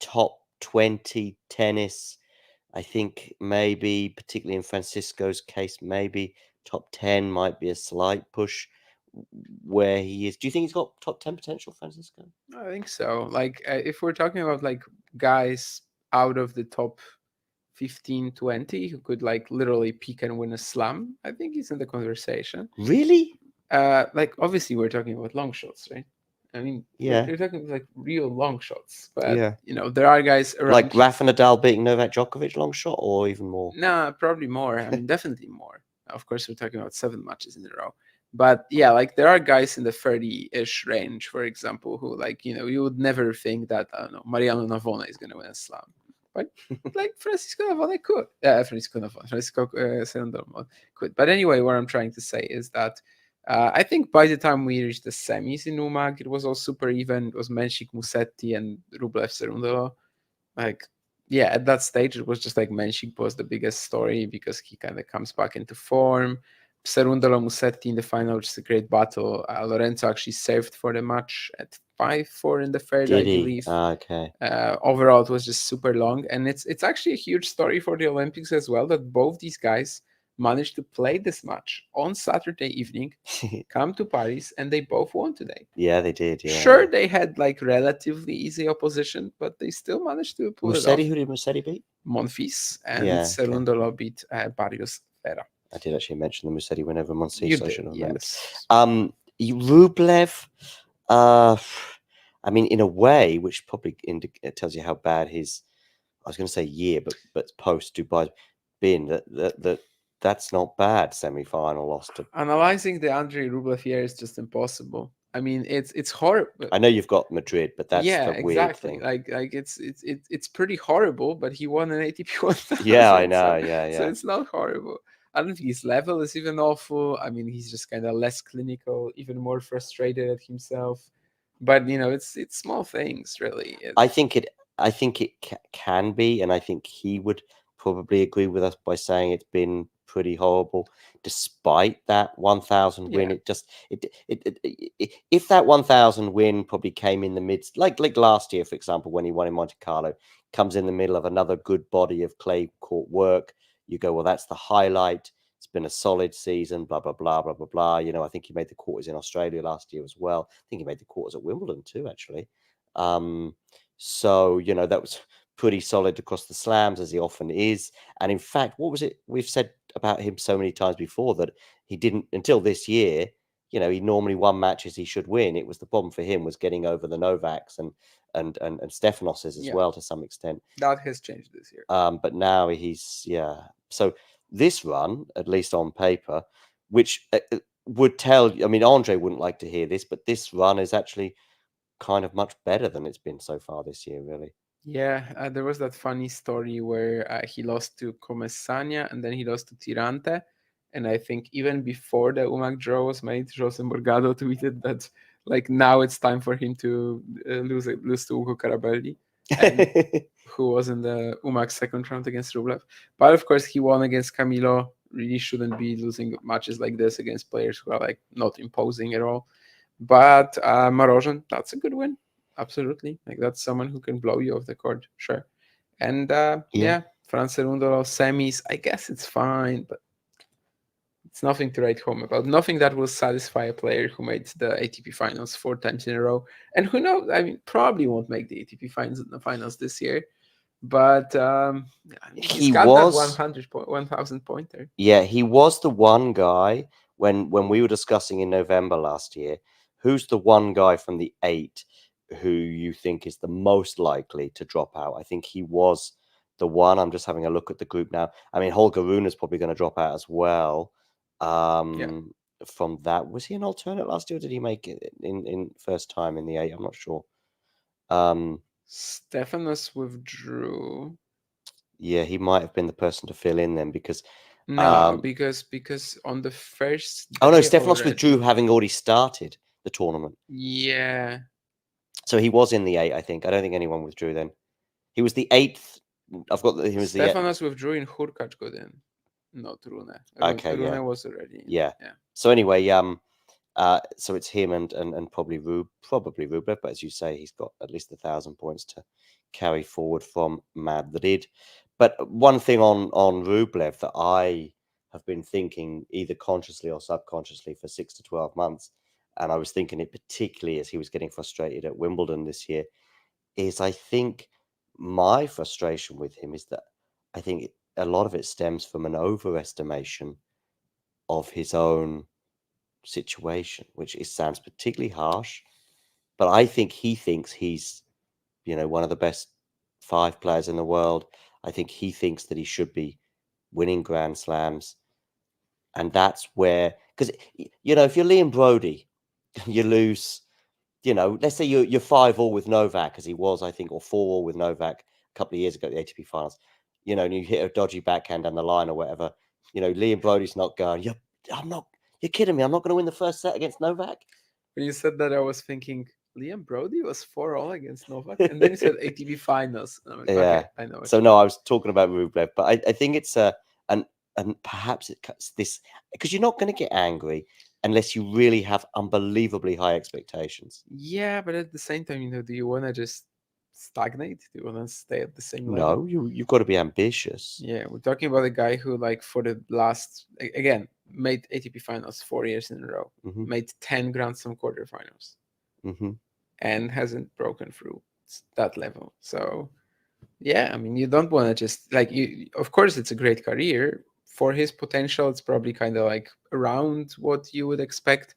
top 20 tennis. I think maybe, particularly in Francisco's case, maybe top 10 might be a slight push where he is. Do you think he's got top 10 potential, Francisco? I think so. Like, if we're talking about like guys out of the top 15, 20 who could like literally peak and win a slam, I think he's in the conversation. Really? Like, obviously we're talking about long shots, right? I mean, yeah, you're talking like real long shots, but yeah, there are guys around like Rafa Nadal beating Novak Djokovic long shot, or even more. Nah, probably more. I mean, definitely more. Of course, we're talking about 7 matches in a row. But yeah, like there are guys in the 30-ish range, for example, who like, you would never think that, I don't know, Mariano Navona is going to win a slam. but like Francisco Navone could. Francisco Cerundolo could. But anyway, what I'm trying to say is that I think by the time we reached the semis in Umag, it was all super even. It was Menchik, Musetti, and Rublev Cerundolo. Like, yeah, at that stage, it was just like Menchik was the biggest story because he kind of comes back into form. Cerundolo Musetti in the final, which is a great battle. Lorenzo actually served for the match at 5-4 in the third, Did I he? believe. Okay. Overall, it was just super long, and it's actually a huge story for the Olympics as well that both these guys managed to play this match on Saturday evening, come to Paris, and they both won today. Yeah, they did. Yeah. Sure, they had like relatively easy opposition, but they still managed to pull it off. Musetti, who did Musetti beat? Monfils and Yeah, Cerundolo beat Barrios Vera. I did actually mention the Musetti win over Monfils. You So I did, should have remembered. yes. Rublev, I mean, in a way, which probably tells you how bad his, I was going to say year, but post Dubai been that's not bad. Semi-final loss to. Analyzing the Andrei Rublev year is just impossible. I mean, it's horrible. I know you've got Madrid, but that's yeah, the weird exactly. thing. Like it's pretty horrible, but he won an ATP 1000. Yeah, I know. So, Yeah. So it's not horrible. I don't think his level is even awful. I mean, he's just kind of less clinical, even more frustrated at himself. But it's small things, really. I think it can be, and I think he would probably agree with us by saying it's been pretty horrible, despite that 1,000 win. Yeah. If that 1,000 win probably came in the midst, like last year, for example, when he won in Monte Carlo, comes in the middle of another good body of clay court work. You go, well, that's the highlight. It's been a solid season, blah, blah, blah, blah, blah, blah. I think he made the quarters in Australia last year as well. I think he made the quarters at Wimbledon too, actually. So, that was pretty solid across the slams, as he often is. And in fact, what was it we've said about him so many times before, that he didn't, until this year, he normally won matches he should win. It was the problem for him was getting over the Novaks and Stefanos's as well to some extent. That has changed this year. But now he's, So this run, at least on paper, which would tell, I mean, Andre wouldn't like to hear this, but this run is actually kind of much better than it's been so far this year, really. Yeah, there was that funny story where he lost to Comessania and then he lost to Tirante. And I think even before the Umag draw was made, Jose Morgado tweeted that like now it's time for him to lose to Ugo Carabelli, who was in the Umag second round against Rublev. But of course, he won against Camilo. Really shouldn't be losing matches like this against players who are like not imposing at all. But Marozsan, that's a good win. Absolutely. Like that's someone who can blow you off the court. Sure. And Franz Cerundolo semis, I guess it's fine, but it's nothing to write home about. Nothing that will satisfy a player who made the ATP finals 4 times in a row. And who knows, I mean, probably won't make the ATP finals this year. But he's got that 1,000 pointer. Yeah, he was the one guy when we were discussing in November last year, who's the one guy from the 8 who you think is the most likely to drop out? I think he was the one. I'm just having a look at the group now. I mean, Holger Rune is probably going to drop out as well. From that, was he an alternate last year, or did he make it in first time in the 8? I'm not sure. Stefanos withdrew. Yeah, he might have been the person to fill in then, because because on the first no, Stefanos withdrew having already started the tournament. Yeah. So he was in the 8, I think. I don't think anyone withdrew then. He was the 8th. I've got he was Stefanos withdrew in Hurkacz got in. Not Rune. Okay, Rune was already in. Yeah. So anyway, so it's him and probably Rublev, but as you say, he's got at least 1,000 points to carry forward from Madrid. But one thing on Rublev that I have been thinking either consciously or subconsciously for 6 to 12 months, and I was thinking it particularly as he was getting frustrated at Wimbledon this year, is I think my frustration with him is that I think a lot of it stems from an overestimation of his own situation, which sounds particularly harsh, but I think he thinks he's, one of the best 5 players in the world. I think he thinks that he should be winning Grand Slams. And that's where, because, if you're Liam Brody, you lose, let's say you're 5-all with Novak, as he was, I think, or 4-all with Novak couple of years ago at the ATP finals, you know, and you hit a dodgy backhand down the line or whatever, you know, Liam Brody's not going, you're kidding me, I'm not going to win the first set against Novak. When you said that, I was thinking Liam Brody was 4-all against Novak, and then you said ATP finals. And I'm like, Yeah. okay, I know. So no, I was talking about Rublev, but I think it's and perhaps it cuts this, because you're not going to get angry unless you really have unbelievably high expectations. Yeah, but at the same time, you know, do you want to just stagnate? Do you want to stay at the same level? No, you've got to be ambitious. Yeah, we're talking about a guy who, like, for the last, again, made ATP finals 4 years in a row, made 10 Grand Slam quarterfinals, and hasn't broken through that level. So, yeah, I mean, you don't want to just, like, of course, it's a great career. For his potential, it's probably kind of like around what you would expect.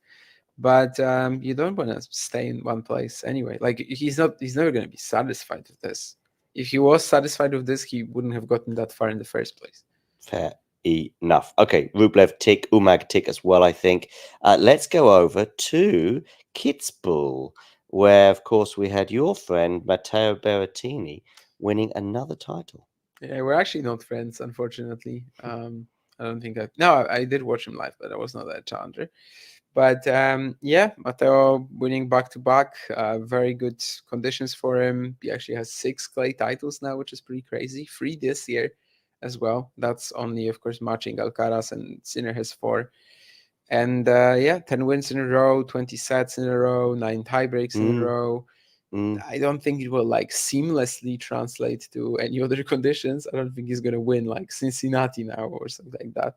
But you don't want to stay in one place anyway. Like, he's never going to be satisfied with this. If he was satisfied with this, he wouldn't have gotten that far in the first place. Fair enough. Okay, Rublev tick, Umag tick as well, I think. Let's go over to Kitzbuhel, where, of course, we had your friend Matteo Berrettini winning another title. Yeah, we're actually not friends, unfortunately. I don't think I did watch him live, but I was not that challenger. But yeah, Matteo winning back-to-back, very good conditions for him. He actually has 6 clay titles now, which is pretty crazy. 3 this year as well. That's only, of course, matching Alcaraz, and Sinner has 4. And yeah, 10 wins in a row, 20 sets in a row, 9 tiebreaks in a row. I don't think it will, like, seamlessly translate to any other conditions. I don't think he's going to win like Cincinnati now or something like that.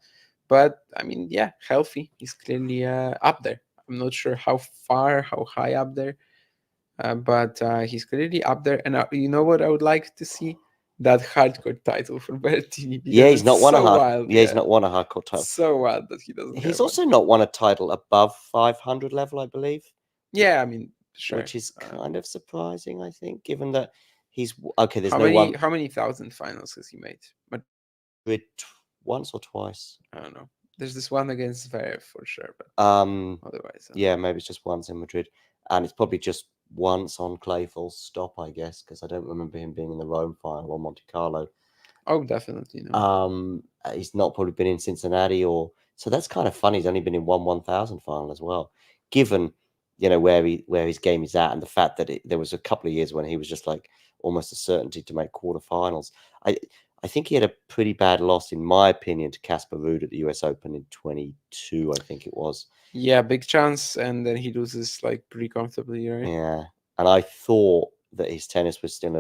But I mean, yeah, healthy. He's clearly up there. I'm not sure how high up there, but he's clearly up there. And you know what I would like to see? That hardcore title for Berrettini. Yeah, he's not won a hard. Wild. Yeah, he's not won a hardcore title. So wild that he doesn't. He's also not won a title above 500 level, I believe. Yeah, I mean, sure. Which is kind of surprising, I think, given that he's okay. There's how many thousand finals has he made? Madrid once or twice. I don't know. There's this one against Zverev for sure, but otherwise, yeah, maybe it's just once in Madrid, and it's probably just once on clay full stop, I guess, because I don't remember him being in the Rome final or Monte Carlo. Oh, definitely no. He's not probably been in Cincinnati, or so that's kind of funny. He's only been in 1/1000 final as well, given, you know, where his game is at, and the fact that there was a couple of years when he was just like almost a certainty to make quarterfinals. I think he had a pretty bad loss, in my opinion, to Casper Ruud at the US Open in 22, I think it was. Yeah, big chance, and then he loses like pretty comfortably, right? Yeah, and I thought that his tennis was still,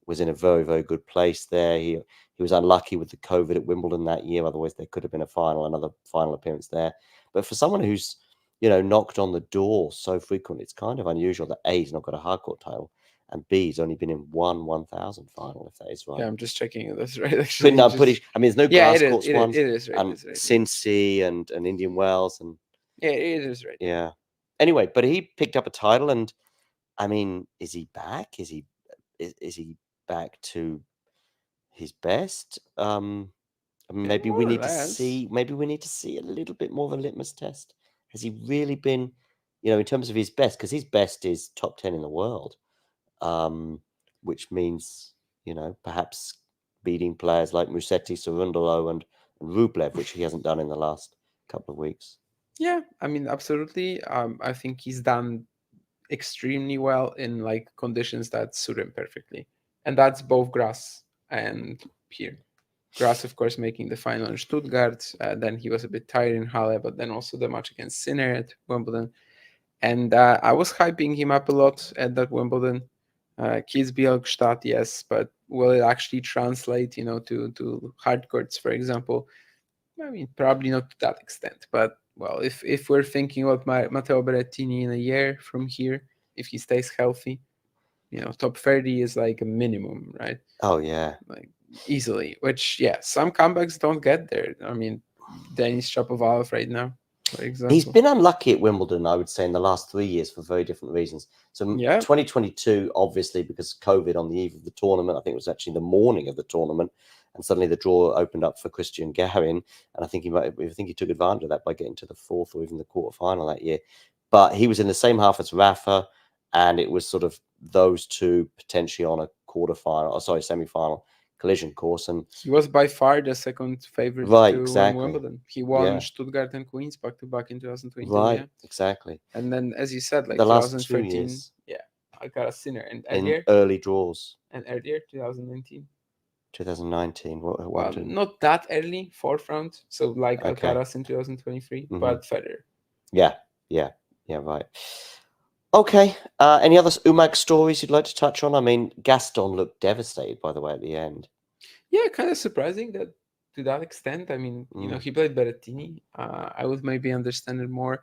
was in a very, very good place there. He was unlucky with the COVID at Wimbledon that year. Otherwise, there could have been another final appearance there. But for someone who's, you know, knocked on the door so frequently, it's kind of unusual that A, he's not got a hardcourt title, and B, he's only been in 1/1000 final, if that is right. Yeah, I'm just checking if that's right. Actually, but no, there's no grass courts ones. It is right. And Cincy and Indian Wells, and yeah, it is right. Yeah. Anyway, but he picked up a title, and I mean, is he back? Is he back to his best? Maybe we need to see. Maybe we need to see a little bit more of a litmus test. Has he really been, you know, in terms of his best? Because his best is top 10 in the world, which means, you know, perhaps beating players like Musetti, Cerundolo, and Rublev, which he hasn't done in the last couple of weeks. Yeah, I mean, absolutely. I think he's done extremely well in like conditions that suit him perfectly, and that's both grass and here. Grass, of course, making the final in Stuttgart. Then he was a bit tired in Halle, but then also the match against Sinner at Wimbledon. And I was hyping him up a lot at that Wimbledon. Kitzbuhel Gstaad, yes, but will it actually translate, you know, to hard courts, for example? I mean, probably not to that extent. But, well, if we're thinking about Matteo Berrettini in a year from here, if he stays healthy, you know, top 30 is like a minimum, right? Oh, yeah. Like, easily, which, yeah, some comebacks don't get there. I mean, Denis Shapovalov right now, for example. He's been unlucky at Wimbledon, I would say, in the last 3 years for very different reasons. So 2022, obviously, because COVID on the eve of the tournament, I think it was actually the morning of the tournament, and suddenly the draw opened up for Christian Garin, and I think he took advantage of that by getting to the fourth or even the quarterfinal that year. But he was in the same half as Rafa, and it was sort of those two potentially on a quarterfinal, or sorry, semi-final collision course, and he was by far the second favorite Right, to win exactly. Wimbledon. He won Yeah. Stuttgart and Queens back to back in 2022. right, Yeah, exactly. and then as you said, like The last 2 2013. years Yeah, Alcaraz Sinner, and in earlier early draws, 2019. 2019. Well, What did- not that early, fourth round. So like Okay. Alcaraz in 2023, Mhm. but Federer. Yeah, right. Okay. Any other Umag stories you'd like to touch on? I mean, Gaston looked devastated, by the way, at the end. Yeah, kind of surprising that to that extent. I mean, he played Berrettini. I would maybe understand it more.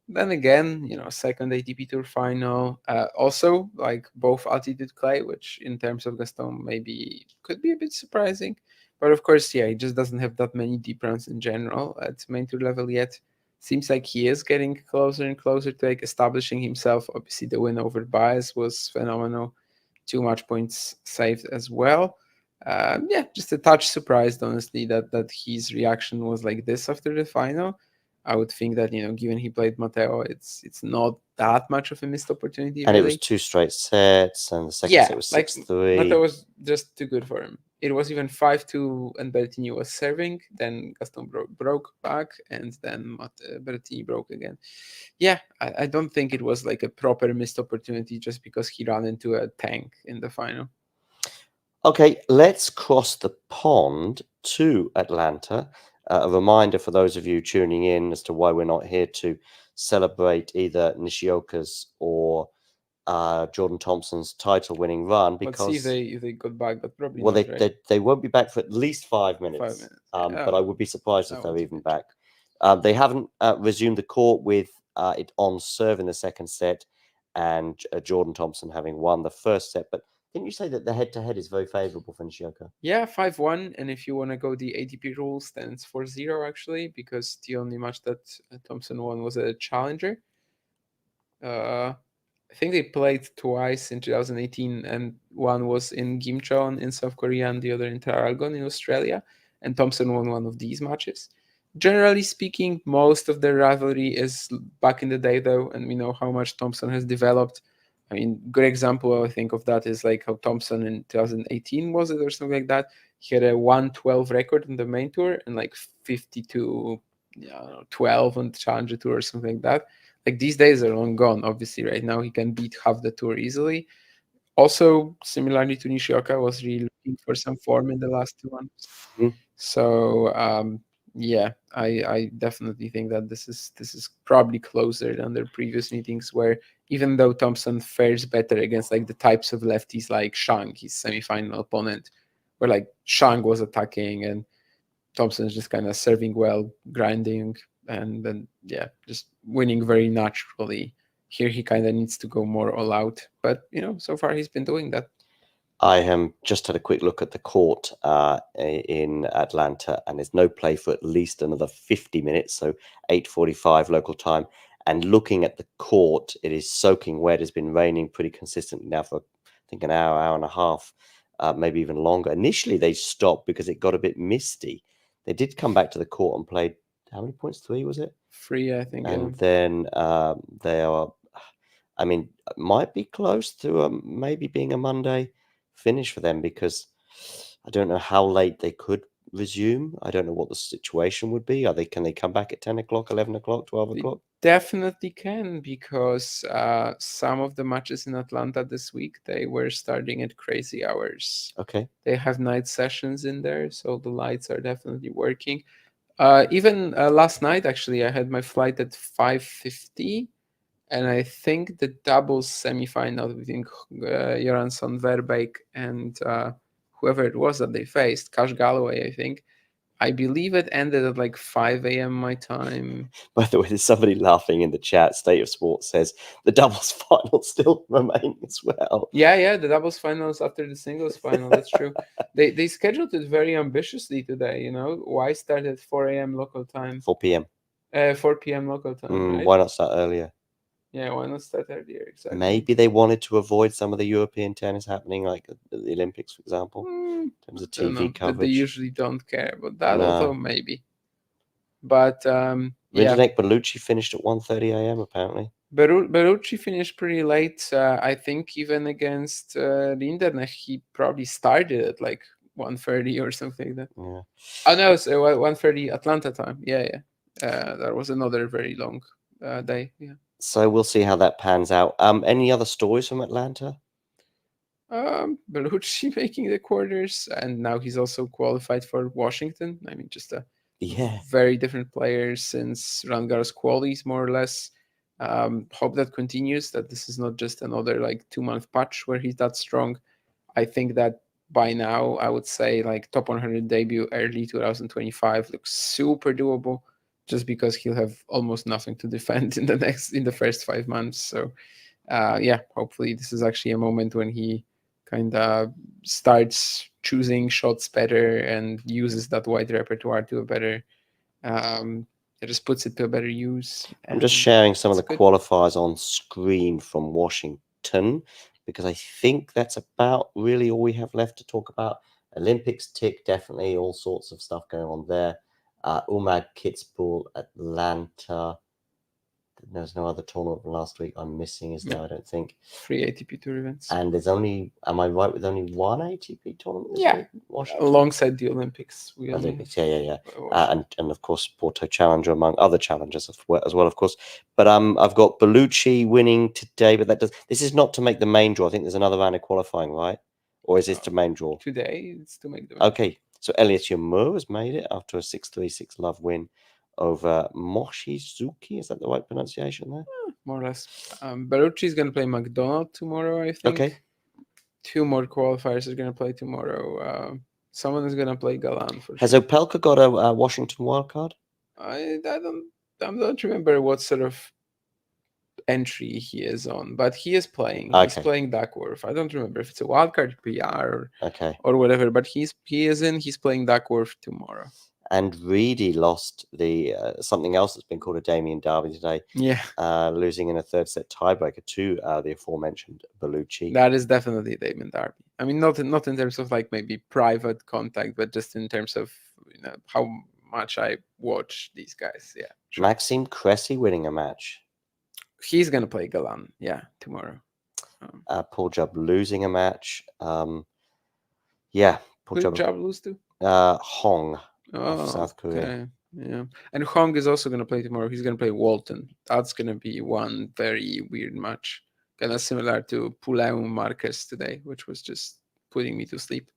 Then again, second ATP Tour final. Also, like both altitude clay, which in terms of Gaston maybe could be a bit surprising. But of course, yeah, he just doesn't have that many deep rounds in general at main tour level yet. Seems like he is getting closer and closer to like establishing himself. Obviously, the win over Baez was phenomenal. 2 match points saved as well. Yeah, just a touch surprised, honestly, that his reaction was like this after the final. I would think that given he played Matteo, it's not that much of a missed opportunity. And really. it was 2 straight sets, and the second Yeah, set was like 6-3. Matteo was just too good for him. It was even 5-2, and Berrettini was serving. Then Gaston broke back, and then Berrettini broke again. Yeah, I don't think it was like a proper missed opportunity just because he ran into a tank in the final. Okay, let's cross the pond to Atlanta. A reminder for those of you tuning in as to why we're not here to celebrate either Nishioka's or Jordan Thompson's title-winning run, Let's see because if they got back, but probably well, not, right? they won't be back for at least 5 minutes. 5 minutes. But I would be surprised if that they're one's a even bit back. They haven't resumed the court with it on serve in the second set, and Jordan Thompson having won the first set. But didn't you say that the head-to-head is very favourable for Nishioka? Yeah, 5-1, and if you want to go the ATP rules, then it's 4-0 actually, because the only match that Thompson won was a challenger. I think they played twice in 2018, and one was in Gimcheon in South Korea and the other in Tarragona in Australia, and Thompson won one of these matches. Generally speaking, most of the rivalry is back in the day, though, and we know how much Thompson has developed. I mean, good example I think of that is like how Thompson in 2018 was it or something like that. He had a 112 record on the main tour and like 52, 12 on the Challenger Tour or something like that. Like these days are long gone. Obviously, right now he can beat half the tour easily. Also, similarly to Nishioka, was really looking for some form in the last 2 months. So yeah, I definitely think that this is probably closer than their previous meetings, where even though Thompson fares better against like the types of lefties like Shang, his semi-final opponent, where like Shang was attacking and Thompson's just kind of serving well, grinding, and then yeah, just winning very naturally. Here he kind of needs to go more all out, but so far he's been doing that. I just had a quick look at the court in Atlanta, and there's no play for at least another 50 minutes, so 8:45 local time. And looking at the court, it is soaking wet. It's been raining pretty consistently now for, I think, an hour and a half, maybe even longer. Initially, they stopped because it got a bit misty. They did come back to the court and played, how many points? 3, was it? 3, I think. And then they are, I mean, it might be close to maybe being a Monday finish for them, because I don't know how late they could resume. I don't know what the situation would be. Can they come back at 10 o'clock, 11 o'clock, 12 o'clock? Definitely can, because some of the matches in Atlanta this week, they were starting at crazy hours. Okay. They have night sessions in there, so the lights are definitely working. Even last night, actually, I had my flight at 5:50, and I think the doubles semifinal between Göransson Verbeek and whoever it was that they faced, Cash Galloway, I think. I believe it ended at like 5 a.m. my time. By the way, there's somebody laughing in the chat. State of Sports says the doubles final still remain as well. Yeah, the doubles finals after the singles final. That's true. They scheduled it very ambitiously today. Why start at 4 a.m. local time? 4 p.m. 4 p.m. local time. Right? Why not start earlier? Yeah, why not start earlier? Exactly. Maybe they wanted to avoid some of the European tennis happening, like the Olympics, for example, in terms of TV coverage. They usually don't care about that, No. although maybe. But Rinderknech Bellucci finished at 1:30 a.m. apparently. Berrucci finished pretty late. I think even against Rinderknecht, he probably started at like 1:30 or something like that. Yeah. Oh no, so 1:30 Atlanta time. Yeah. That was another very long day. Yeah. So we'll see how that pans out. Any other stories from Atlanta? Berrucci making the quarters, and now he's also qualified for Washington. I mean, just a very different player since Roland Garros qualies, more or less. Hope that continues, that this is not just another like 2-month patch where he's that strong. I think that by now, I would say like top 100 debut early 2025 looks super doable, just because he'll have almost nothing to defend in the first 5 months. So yeah, hopefully this is actually a moment when he kind of starts choosing shots better and uses that wide repertoire to a better it just puts it to a better use. I'm just sharing some of the good. qualifiers on screen from Washington, because I think that's about really all we have left to talk about. Olympics tick, definitely all sorts of stuff going on there. Umag, Kitzbuhel, Atlanta. There's no other tournament from last week I'm missing, is there? I don't think. 3 ATP Tour events. And there's only, am I right with only one ATP tournament this week? Washington? Alongside the Olympics. Olympics, yeah. And of course, Porto Challenger, among other challenges as well, of course. But I've got Bellucci winning today, but this is not to make the main draw. I think there's another round of qualifying, right? Or is this the main draw? Today, it's to make the main Okay, so Elias Yamur has made it after a 6-3, 6-love win over Mochizuki. Is that the right pronunciation there? More or less. Berrucci is going to play McDonald tomorrow, I think. Okay. 2 more qualifiers are going to play tomorrow. Someone is going to play Galan for Has sure. Opelka got a Washington wildcard? I don't remember what sort of entry he is on, but he is playing. He's playing Duckworth. I don't remember if it's a wildcard PR or whatever, but he's playing Duckworth tomorrow. And Reedy lost the something else that's been called a Damien Derby today. Yeah, losing in a third set tiebreaker to the aforementioned Bellucci. That is definitely Damien Derby. I mean, not in terms of like maybe private contact, but just in terms of how much I watch these guys. Yeah, sure. Maxime Cressy winning a match. He's gonna play Galan, tomorrow. Paul Jubb losing a match. Yeah, Paul Jubb lose to? Hong of South Korea. Okay. Yeah, and Hong is also gonna play tomorrow. He's gonna play Walton. That's gonna be one very weird match, kind of similar to Pouleau Marquez today, which was just putting me to sleep.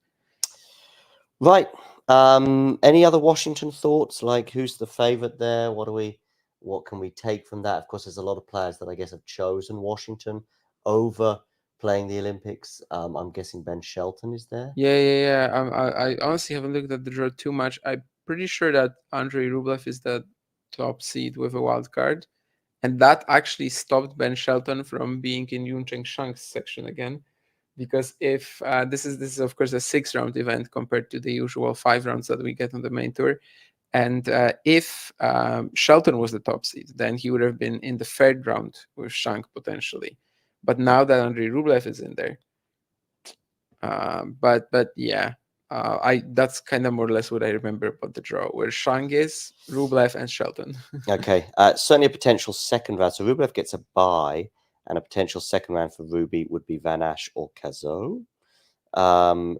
Right. Any other Washington thoughts? Like, who's the favorite there? What can we take from that? Of course, there's a lot of players that I guess have chosen Washington over playing the Olympics. I'm guessing Ben Shelton is there. Yeah. I honestly haven't looked at the draw too much. I'm pretty sure that Andrei Rublev is the top seed with a wild card, and that actually stopped Ben Shelton from being in Yuncheng Shang's section again. Because if this is of course a 6-round event compared to the usual 5 rounds that we get on the main tour, and if Shelton was the top seed, then he would have been in the 3rd round with Shang potentially. But now that Andrei Rublev is in there, but yeah, that's kind of more or less what I remember about the draw, where Shang is, Rublev, and Shelton. Okay, certainly a potential second round. So Rublev gets a bye. And a potential second round for Ruby would be Van Asch or Cazot.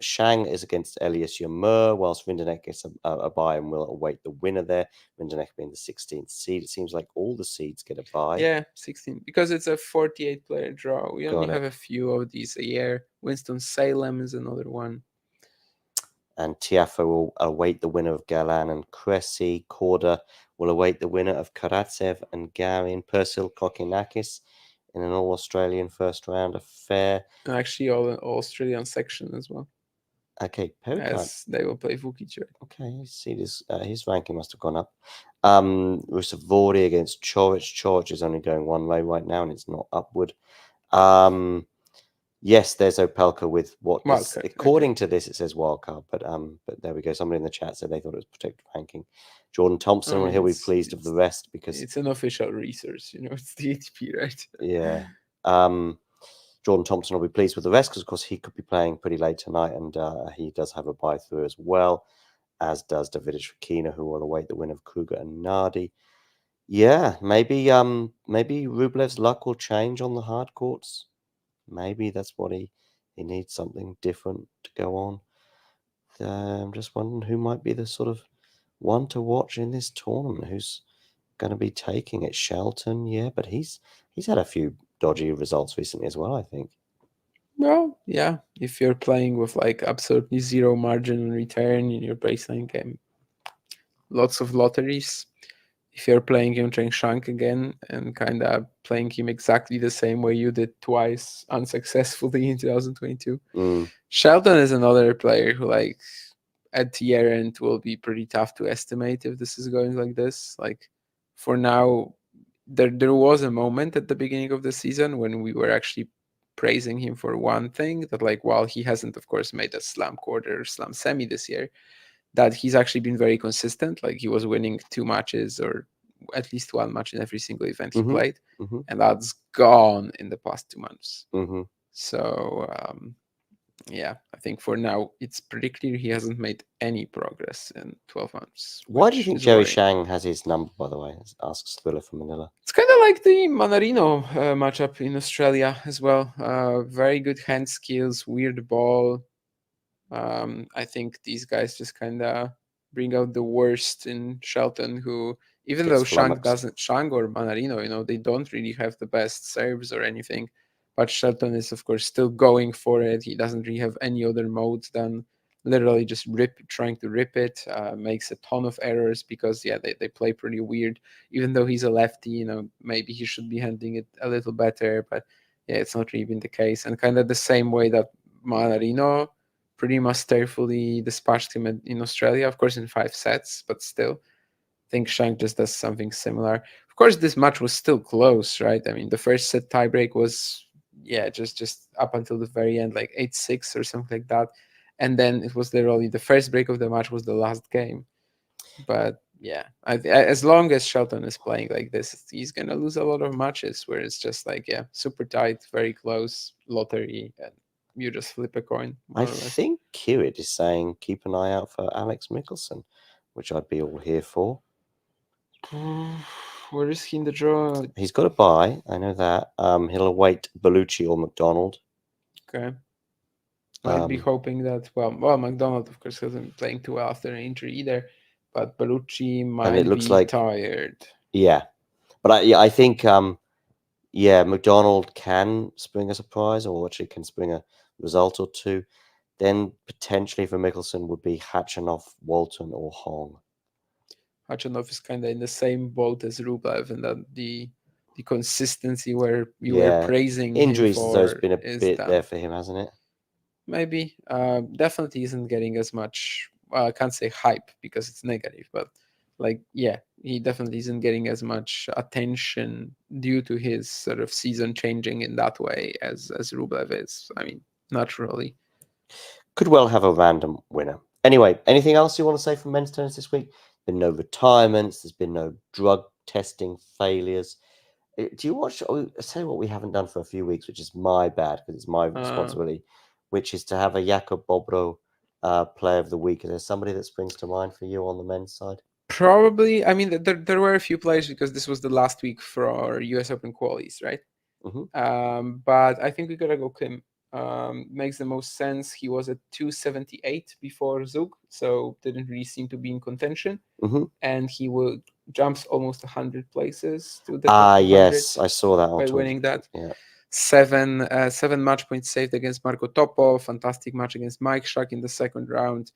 Shang is against Elias Yamur, whilst Rinderknecht gets a bye and will await the winner there. Rinderknecht being the 16th seed. It seems like all the seeds get a bye. Yeah, 16. Because it's a 48-player draw. We only have a few of these a year. Winston-Salem is another one. And Tiafoe will await the winner of Galan and Cressy. Korda will await the winner of Karatsev and Garin. Persil Kokinakis in an all-Australian first round affair. Actually, all Australian section as well. Okay, as they will play Vukic. Okay, see this. His ranking must have gone up. Rusevori against Chorich. Chorich is only going one way right now, and it's not upward. Yes, there's Opelka with what is, according to this, it says wildcard, but there we go. Somebody in the chat said they thought it was protected ranking. Jordan Thompson, he'll be pleased of the rest because it's an official resource, it's the ATP, right? Yeah. Jordan Thompson will be pleased with the rest because, of course, he could be playing pretty late tonight, and he does have a bye through as well, as does Davidovich Fokina, who will await the win of Kruger and Nardi. Yeah, maybe Rublev's luck will change on the hard courts. Maybe that's what he needs, something different to go on. I'm just wondering who might be the sort of one to watch in this tournament. Who's going to be taking it? Shelton, yeah, but he's had a few dodgy results recently as well, I think. Well, yeah, if you're playing with like absolutely zero margin on return in your baseline game, lots of lotteries. If you're playing him Cheng Shank again and kind of playing him exactly the same way you did twice unsuccessfully in 2022, Shelton is another player who, like, at the year end will be pretty tough to estimate if this is going like this. Like, for now, there was a moment at the beginning of the season when we were actually praising him for one thing, that, like, while he hasn't, of course, made a slam quarter or slam semi this year, that he's actually been very consistent. Like, he was winning 2 matches or at least one match in every single event he played, and that's gone in the past 2 months. So yeah, I think for now it's pretty clear he hasn't made any progress in 12 months. Why do you think Jerry worrying. Shang has his number, by the way? Asks Thriller from Manila. It's kind of like the Manarino matchup in Australia as well. Very good hand skills, weird ball. I think these guys just kind of bring out the worst in Shelton, who, even Gets though Shang flummoxed. Shang or Manarino, they don't really have the best serves or anything. But Shelton is, of course, still going for it. He doesn't really have any other modes than literally just trying to rip it. Makes a ton of errors because, yeah, they play pretty weird. Even though he's a lefty, maybe he should be handling it a little better. But yeah, it's not really been the case. And kind of the same way that Manarino pretty masterfully dispatched him in Australia, of course, in 5 sets, but still, I think Shank just does something similar. Of course, this match was still close, right? I mean, the first set tiebreak was, yeah, just up until the very end, like 8-6 or something like that. And then it was literally the first break of the match was the last game. But yeah, as long as Shelton is playing like this, he's going to lose a lot of matches where it's just like, yeah, super tight, very close, lottery, and you just flip a coin, more I or less. think Kiewit is saying keep an eye out for Alex Mickelson, which I'd be all here for. Where is he in the draw? He's got a bye, I know that. He'll await Bellucci or McDonald. Okay. I'd be hoping that, well, McDonald, of course, hasn't been playing too well after an injury either, but Bellucci might it looks be like tired. Yeah, but I think McDonald can spring a surprise, or actually can spring a result or two. Then potentially for Mickelson would be Khachanov, Walton, or Hong. Khachanov is kind of in the same boat as Rublev, and that the consistency where you were Yeah, praising injuries him has always for been a is bit down. there for him, hasn't it? Maybe. Definitely isn't getting as much, well, I can't say hype because it's negative, but like, yeah, he definitely isn't getting as much attention due to his sort of season changing in that way as Rublev is. I mean, naturally. Could well have a random winner. Anyway, anything else you want to say from men's tennis this week? Been no retirements. There's been no drug testing failures. Do you watch? I'll tell you what we haven't done for a few weeks, which is my bad because it's my responsibility, which is to have a Jakob Bobro player of the week. Is there somebody that springs to mind for you on the men's side? Probably. I mean, there were a few players because this was the last week for our US Open qualies, right? But I think we gotta go Kim. Makes the most sense. He was at 278 before Zug, so didn't really seem to be in contention. And he will jumps almost 100 places to the top 200. Yes, I saw that on by Twitter. winning that. Yeah. 7 match points saved against Marco Topov. Fantastic match against Mike Schack in the second round.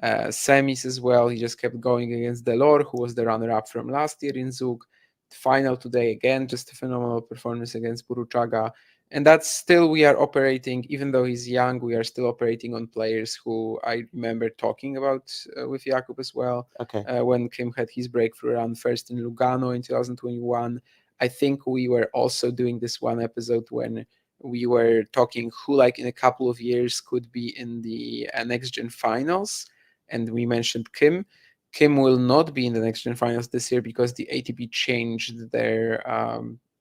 Semis as well. He just kept going against Delors, who was the runner-up from last year in Zug. Final today again, just a phenomenal performance against Buruchaga. And that's still, we are operating, even though he's young, we are still operating on players who I remember talking about with Jakub as well. Okay. When Kim had his breakthrough run first in Lugano in 2021. I think we were also doing this one episode when we were talking who, like, in a couple of years could be in the next gen finals. And we mentioned Kim. Kim will not be in the next gen finals this year because the ATP changed their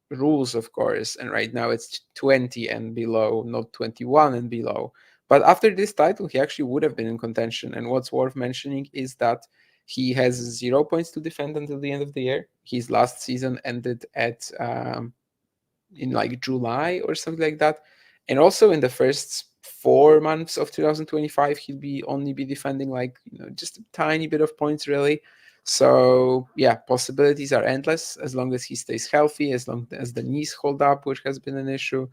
rules, of course. And right now it's 20 and below, not 21 and below. But after this title, he actually would have been in contention. And what's worth mentioning is that He has 0 points to defend until the end of the year. His last season ended at in like July or something like that. And also in the first 4 months of 2025, he'll only be defending like, just a tiny bit of points really. So yeah, possibilities are endless as long as he stays healthy, as long as the knees hold up, which has been an issue.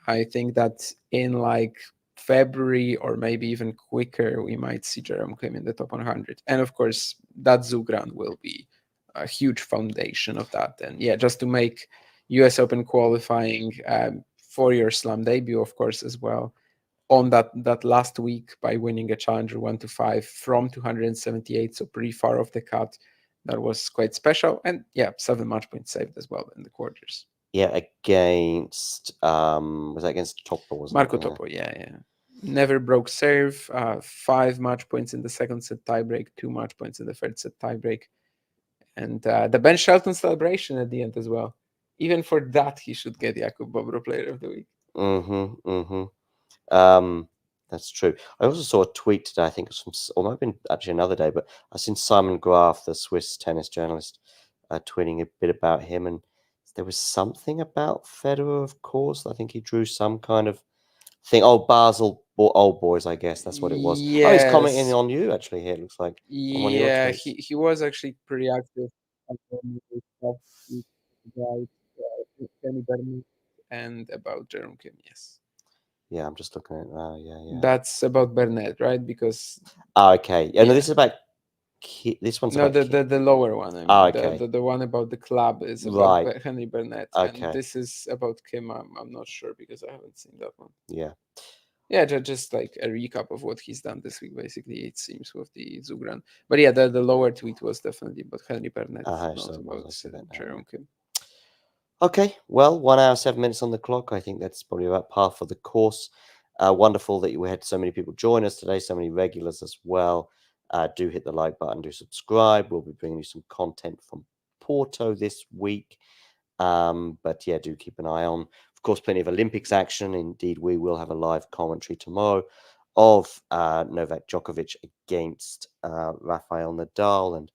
I think that in like February or maybe even quicker, we might see Jerome Kim in the top 100. And of course, that Zugran will be a huge foundation of that. And yeah, just to make US Open qualifying for your slam debut, of course, as well, on that last week by winning a challenger 1-5 from 278, so pretty far off the cut. That was quite special. And yeah, 7 match points saved as well in the quarters. Yeah, against was that against Topo? Wasn't Marco it? Topo, yeah. Never broke serve. 5 match points in the second set tiebreak, 2 match points in the third set tiebreak, and the Ben Shelton celebration at the end as well. Even for that, he should get Jakub Bobro Player of the Week. That's true. I also saw a tweet today, I think it was from, or might have been actually another day, but I seen Simon Graf, the Swiss tennis journalist, tweeting a bit about him, and there was something about Federer, of course. I think he drew some kind of thing. Oh, Basel old boys, I guess that's what it was. Oh, he's commenting Yes. on you actually here. It looks like on one of your Yeah, tweets. he was actually pretty active about Kenny Bernard and about Jerome Kim. Yes. Yeah, I'm just looking at it now. Yeah. That's about Bernard, right? Because okay. Yeah, no, yeah. this is about this one's no, about the lower one. I mean, okay. the one about the club is about Right. Henry Burnett, Okay. and this is about Kim. I'm not sure because I haven't seen that one. Yeah. Yeah, just like a recap of what he's done this week, basically, it seems, with the Zugran. But yeah, the lower tweet was definitely about Henry Burnett, not so about Jerome Kim. Okay, well, 1 hour, 7 minutes on the clock. I think that's probably about par for the course. Wonderful that you had so many people join us today, so many regulars as well. Do hit the like button, do subscribe. We'll be bringing you some content from Porto this week. But yeah, do keep an eye on, of course, plenty of Olympics action. Indeed, we will have a live commentary tomorrow of Novak Djokovic against Rafael Nadal. And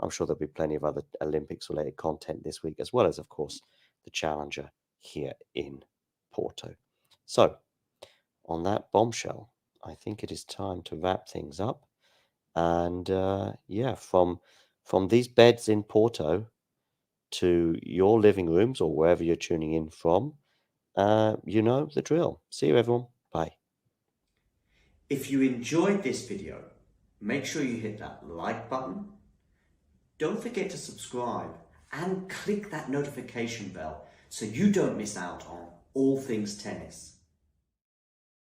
I'm sure there'll be plenty of other Olympics-related content this week, as well as, of course, the Challenger here in Porto. So, on that bombshell, I think it is time to wrap things up. And yeah, from these beds in Porto to your living rooms or wherever you're tuning in from, you know the drill. See you, everyone. Bye. If you enjoyed this video, make sure you hit that like button. Don't forget to subscribe and click that notification bell so you don't miss out on all things tennis.